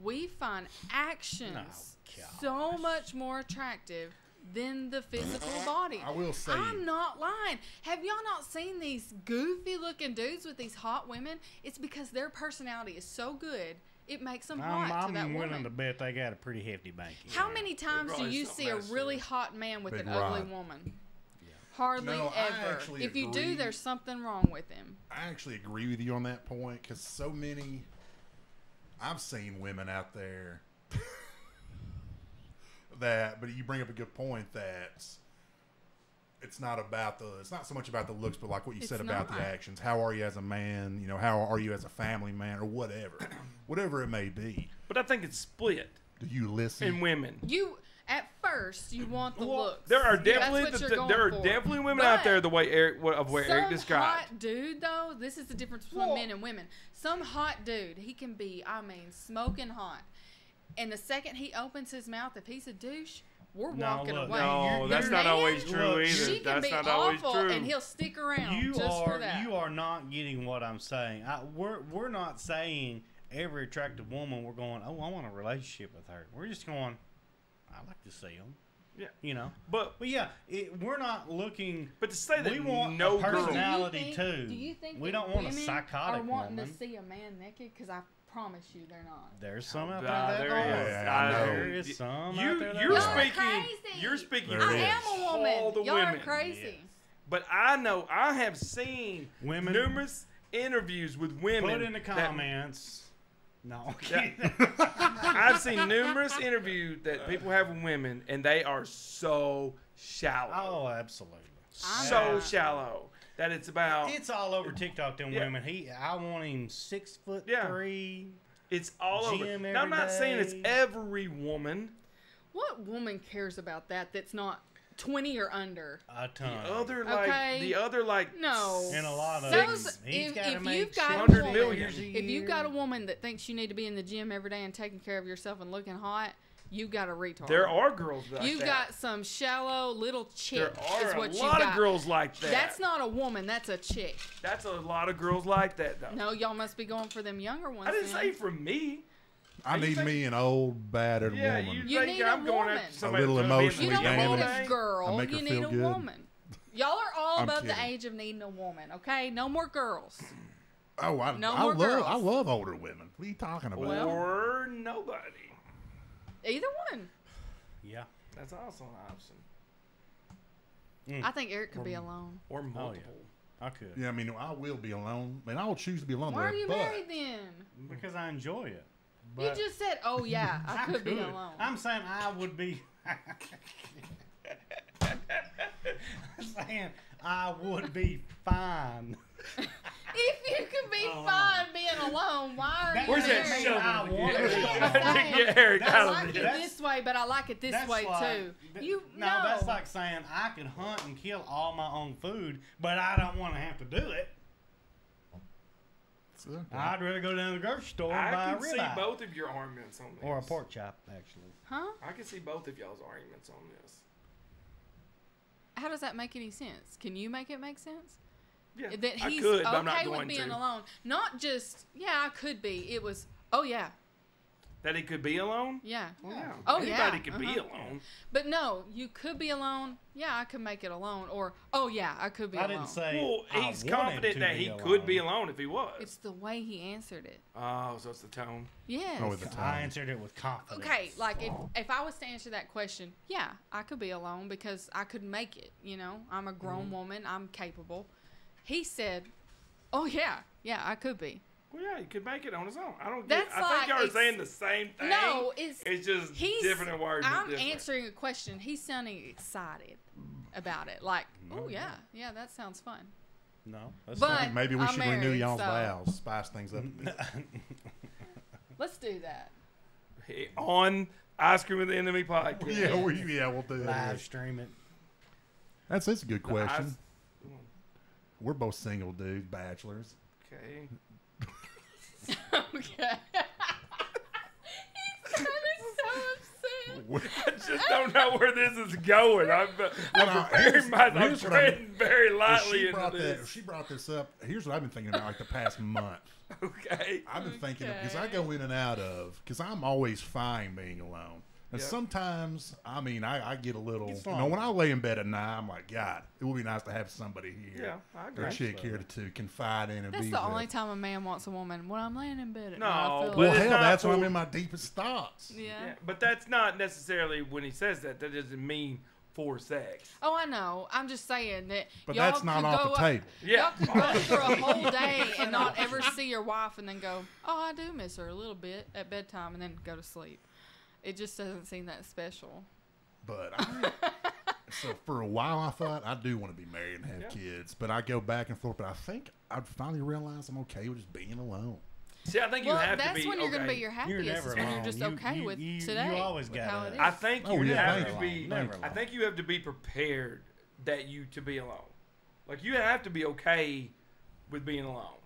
we find actions gosh. so much more attractive than the physical body. I will say, I'm not lying. Have y'all not seen these goofy looking dudes with these hot women? It's because their personality is so good, it makes them hot to that I'm willing woman. to bet they got a pretty hefty bank. How many times do probably you something see a else really too. hot man with Big an ugly rod. woman? Hardly No, I ever. actually If you agree. do, there's something wrong with him. I actually agree with you on that point because so many. I've seen women out there but you bring up a good point that it's not so much about the looks, but like what you It's said about not. the actions. How are you as a man? You know, how are you as a family man, or whatever it may be. But I think it's split Do you listen? in women. You at first you want the looks. There are That's definitely what you're going for. definitely women out there But the way Eric described. hot dude though, this is the difference between men and women. Some hot dude, he can be, smoking hot. And the second he opens his mouth, if he's a douche, we're walking look, away. No, Your that's not man, always true look, either. She can That's be not always awful, true. and he'll stick around You just for that. are not getting what I'm saying. We're not saying every attractive woman we're going, oh, I want a relationship with her. We're just going, I like to see them. Yeah. You know. But yeah, we're not looking. But to say that we want no a girl, personality too. Do you think we that don't want a women psychotic are wanting woman? to see a man naked? Because I promise you, they're not. There's some out Ah, there. there that is. are. Yeah, I know. There is some out there. that You're are. speaking. crazy. You're speaking. There for I is. am a all woman. the Y'all women. are crazy. But I know I have seen Women. numerous interviews with women. Put in the that- comments. No, I'm Yeah. kidding. I've seen numerous interviews that people have with women, and they are so shallow, Oh, absolutely. so shallow that it's about. It's all over TikTok. Them Yeah. women. I want him 6'3". Yeah. It's all over. Gym Now, I'm every not saying it's day. every woman. What woman cares about that? That's not 20 or under. A ton. The other like No. And a lot of Those- them. He's if- gotta if make you've got a 600 woman- million. If you've got a woman that thinks you need to be in the gym every day and taking care of yourself and looking hot, you've got a retard. There are girls like You've that. got some shallow little chick. There is are what a you lot got. of girls like that. That's not a woman. That's a chick. That's a lot of girls like that though. No, y'all must be going for them younger ones. I didn't then. say from me. I you need think- me an old, battered Yeah, woman. You think need I'm a going woman. after somebody A little that's gonna be in the You emotionally don't gym all need damaged. a day? girl. I make her You need feel a good. woman. Y'all are all I'm above the kidding. age of needing a woman. Okay, no more girls. Oh, No I more girls. love older women. What are you talking about? Well- Or nobody. Either one. Yeah. That's also an option. I think Eric could be alone. Or Oh, multiple. yeah. I could. Yeah, I mean, I will be alone. I mean, I will choose to be alone. Why there, are you but married then? Because I enjoy it. You But just said, "Oh yeah, I could be alone." I'm saying I would be. I'm saying I would be fine. If you could be fine being alone, why are you Where's that married? shovel? I want Yeah. to be Get Eric I out like of it this. this way, but I like it this That's way like- too. You no, no. that's like saying I can hunt and kill all my own food, but I don't want to have to do it. it's okay. I'd rather go down to the grocery store and buy I a can see ribeye both of your arguments on this. or a pork chop, actually. Huh? I can see both of y'all's arguments on this. How does that make any sense? Can you make it make sense? Yeah, That I he's could, but I'm okay not with going being to. alone. Not just I could be. It was yeah. That he could be alone? Yeah. Well, yeah. Oh, Anybody yeah. could be Uh-huh. alone. But no, you could be alone. Yeah, I could make it alone. Or I could be I alone. didn't say. Well, I he's wanted confident to that be he alone. could be alone if he was. It's the way he answered it. Oh, so it's the tone. Yes. Oh, with the I time. answered it with confidence. Okay, like if I was to answer that question, yeah, I could be alone because I could make it. You know, I'm a grown woman. I'm capable. He said, "Oh yeah, I could be." Well, yeah, he could make it on his own. I don't That's get. I think like y'all are it's- saying the same thing. No, it's just different in words. but I'm different. answering a question. He's sounding excited about it. Like, oh yeah, that sounds fun. No, that's But- not. Maybe we I'm should renew married, y'all's so- vows, spice things up. a bit. Let's do that. Hey, on Ice Cream with the Enemy podcast. We'll do Live that. stream it. That's a good question. Ice- We're both single dudes, bachelors. Okay. Okay. He sounded so upset. I just don't know where this is going. I'm Now, preparing myself. I'm here's what I'm- treading very If lightly she into brought this. if she brought this up, here's what I've been thinking about like the past month. Okay. I've been thinking because I Okay. go in and out of because I'm always fine being alone. And Yeah. sometimes, I mean, I get a little, It's you know, fine. when I lay in bed at night, I'm like, God, it would be nice to have somebody here. Yeah, I Or agree. a chick here to confide in and That's be the with. only time a man wants a woman when I'm laying in bed at No, night. I feel but Well, like, it's hell, not that's when I'm for- in my deepest thoughts. yeah. Yeah, but that's not necessarily when he says that. That doesn't mean for sex. Oh, I know. I'm just saying that. But y'all that's not could off go the up- table. Yeah. Y'all could go for a whole day and not ever see your wife, and then go, "Oh, I do miss her a little bit at bedtime," and then go to sleep. It just doesn't seem that special. But So for a while, I thought I do want to be married and have Yeah. kids, but I go back and forth. But I think I'd finally realize I'm okay with just being alone. See, I think Well, you have to that's be when you're okay. going to be your happiest. never Is when you're alone. just You- okay you- with you today. always with got how us. it I is. think Oh, you yeah, have thank to you. be. Never I alone. think you have to be prepared that you to be alone. Like you have to be okay with being alone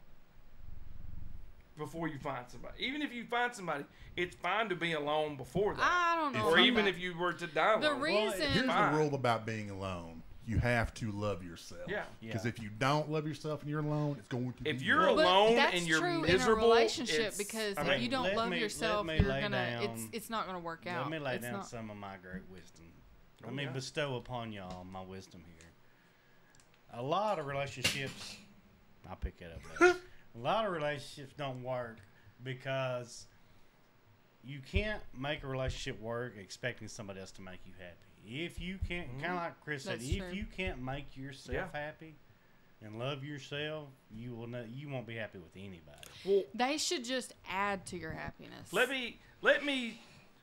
before you find somebody. Even if you find somebody, it's fine to be alone before that. I don't know. or about even that. if you were to die The alone. reason- Here's Fine. the rule about being alone: you have to love yourself. Yeah. Because Yeah. if you don't love yourself and you're alone, it's going to. If be you're rough. But alone that's and you're true miserable, in a relationship it's- because I if mean, you don't let love me- yourself, let me you're lay gonna down- it's not gonna work out. Let me lay It's down not- some of my great wisdom. Let Oh, me yeah. bestow upon y'all my wisdom here. A lot of relationships, I'll pick it up later. A lot of relationships don't work because you can't make a relationship work expecting somebody else to make you happy. If you can't, kind of like Chris said, That's if true. you can't make yourself Yeah. happy and love yourself, you will not, you won't be happy with anybody. well, They should just add to your happiness. let me,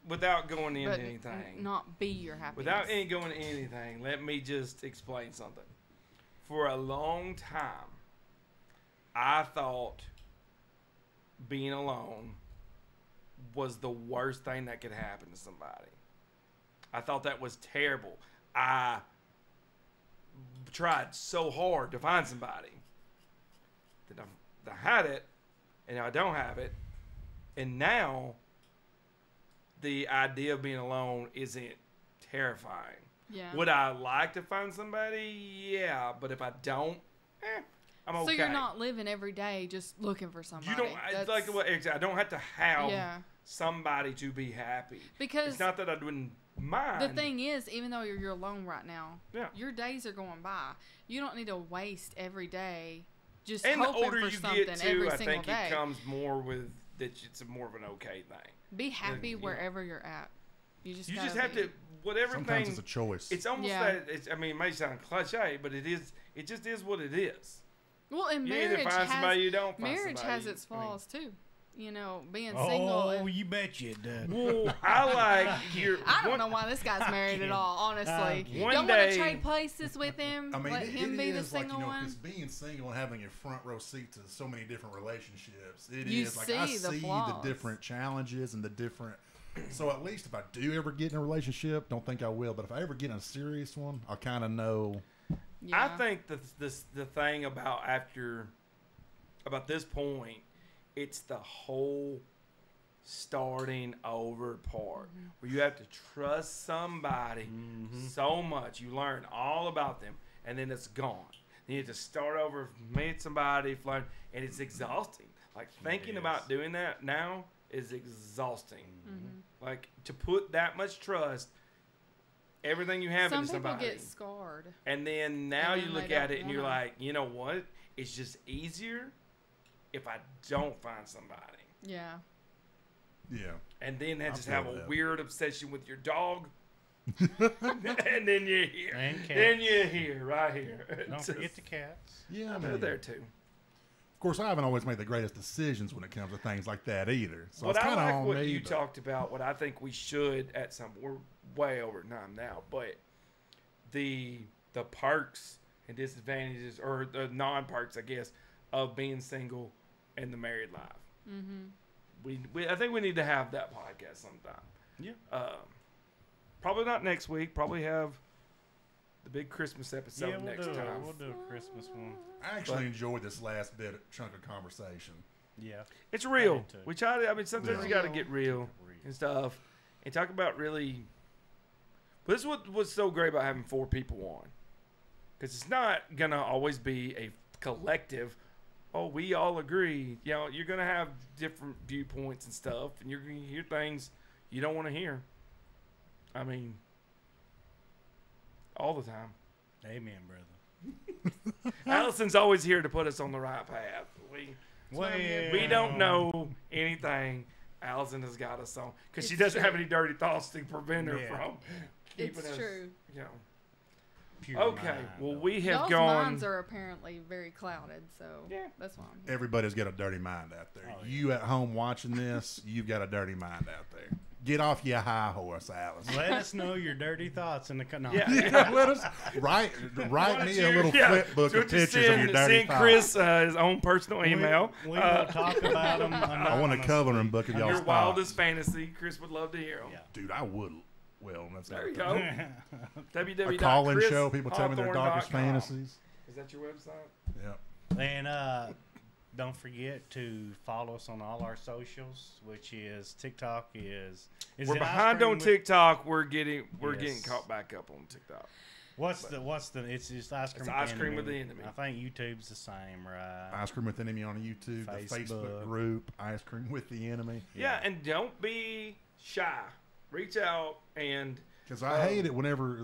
without going into but anything, not be your happiness. without any going into anything, let me just explain something. For a long time, I thought being alone was the worst thing that could happen to somebody. I thought that was terrible. I tried so hard to find somebody that I had it, and now I don't have it, and now the idea of being alone isn't terrifying. Yeah. Would I like to find somebody? Yeah, but if I don't, I'm okay. So you're not living every day just looking for somebody. You don't That's- like what I don't have to have Yeah. somebody to be happy. Because It's not that I wouldn't mind. the thing is, even though you're alone right now, Yeah. your days are going by. You don't need to waste every day just and the hoping older for you something get too, every I single think day. it comes more with that it's more of an okay thing. Be happy you know. wherever you're at. You just You gotta just have be. to whatever Sometimes thing. it's a choice. It's almost Yeah. that. It's, I mean, it may sound cliche, but it is. It just is what it is. Well, and You marriage either find somebody, you don't. Find marriage somebody. has its I mean, flaws too. You know, being single. Oh, you bet you it does. well, I like your. I don't one- know why this guy's married at all. Honestly, One don't want day- to trade places with him. I mean, let him it be the is like, single you know, one. because being single and having a front row seat to so many different relationships, it You is like I see the see the flaws. different challenges and the different. So at least if I do ever get in a relationship, don't think I will, but if I ever get in a serious one, I'll kind of know. I think the thing about this point, it's the whole starting over part where you have to trust somebody so much. You learn all about them, and then it's gone. Then you have to start over, meet somebody, flirt, and it's exhausting. Like thinking about doing that now is exhausting. Like to put that much trust, everything you have Some into people somebody. get scarred. And then now And you then look they at don't it and you're wanna. like, you know what? It's just easier if I don't find somebody. Yeah. Yeah. And then I just feel have a that. weird obsession with your dog. And then you're here. And Then cats. you're here, right here. Don't It's forget just- the cats. Yeah, I they're mean, there too. of course, I haven't always made the greatest decisions when it comes to things like that either. So What it's I kind of like on what me. you but- talked about, what I think we should at some, we're way over time now, but the perks and disadvantages, or the non-perks, I guess, of being single and the married life. I think we need to have that podcast sometime. Yeah. Probably not next week. Probably have the big Christmas episode Yeah, next time. we'll do a Christmas one. I actually enjoyed this last bit chunk of conversation. Yeah. It's real. too. We try to. I mean, sometimes Yeah. you got to get real and stuff, and talk about really. But this is what was so great about having 4 people on, because it's not gonna always be a collective. Oh, we all agree. You know, you're gonna have different viewpoints and stuff, and you're gonna hear things you don't want to hear. I mean, all the time. Amen, brother. Allison's always here to put us on the right path. We don't know anything. Allison has got us on because she It's doesn't true. have any dirty thoughts to prevent her Yeah. from keeping It's us. true. You know. Pure Okay. mind, Well, though. we have Y'all's gone. minds are apparently very clouded, so Yeah. that's why I'm here. Everybody's got a dirty mind out there. Oh, yeah. You at home watching this, you've got a dirty mind out there. Get off your high horse, Alice. Let us know your dirty thoughts in the no. Yeah. Yeah, let us write me a little flip book of pictures of your dirty Send thoughts. Chris his own personal email. We will talk about them. I want a coloring book of y'all's Your thoughts. wildest fantasy. Chris would love to hear them. Yeah. Dude, I would. Well, that's There you not- go. A call-in show. People tell me their darkest www.chrishawthorne.com. fantasies. Is that your website? Yep. And don't forget to follow us on all our socials, which is TikTok is We're it behind Ice Cream on with- TikTok. We're getting Yes. caught back up on TikTok. What's the it's just ice cream. It's Ice Cream with the Enemy. I think YouTube's the same, right? Ice Cream with the Enemy on YouTube, the Facebook Facebook. group, Ice Cream with the Enemy. Yeah, and don't be shy. Reach out and Because I hate it whenever,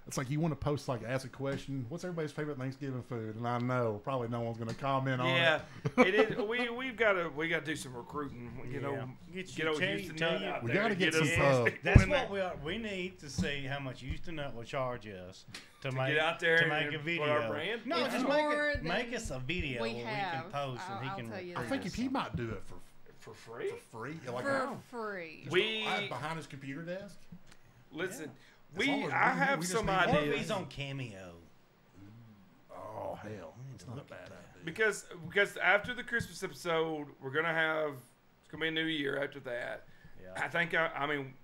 it's like you want to post, like, ask a question, what's everybody's favorite Thanksgiving food? And I know probably no one's going to comment on yeah, it. it is. We've got to do some recruiting. You know, Get get old tell Houston you- Nut out We there gotta and get us some pub. That's in what there. we need to see how much Houston Nut will charge us to get out there to and make a put video. our brand? No, It's just more make than us a video we where have. we can post and I'll he can. tell you I that. think if he might do it For free. for free, like, For free. behind his computer desk. Listen, As long as I we have just some need- Or if ideas he's on Cameo. Oh, hell. It's not a bad idea. because after the Christmas episode, we're gonna have it's gonna be a new year after that. Yeah. I think I mean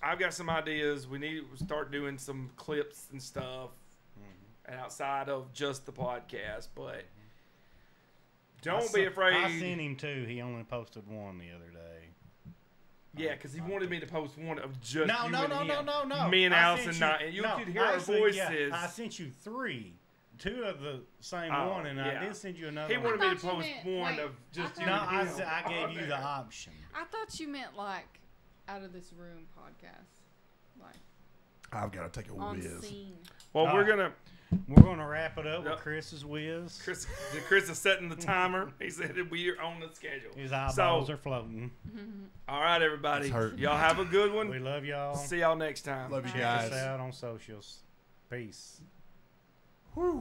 I've got some ideas. We need to start doing some clips and stuff and outside of just the podcast, but don't be afraid. I sent him two. He only posted one the other day. Yeah, because he wanted me to post one of just No, you no, and no, him. no, no, no. Me and I Allison, sent not, and you no, could hear our actually, voices. yeah, I sent you three. Two of the same Oh, one, and yeah. I did send you another He one. wanted me to thought you post meant- one wait, of just I you No, thought- and I, him. I gave you the Okay. option. I thought you meant like out of this room podcast, like I've got to take a on whiz. scene. Well, All we're right. gonna. We're gonna wrap it up Yep. with Chris's whiz. Chris is setting the timer. He said that we are on the schedule. His eyeballs So, are floating. all right, everybody. It's hurting. Y'all have a good one. We love y'all. See y'all next time. Love you Check guys. us out on socials. Peace. Woo.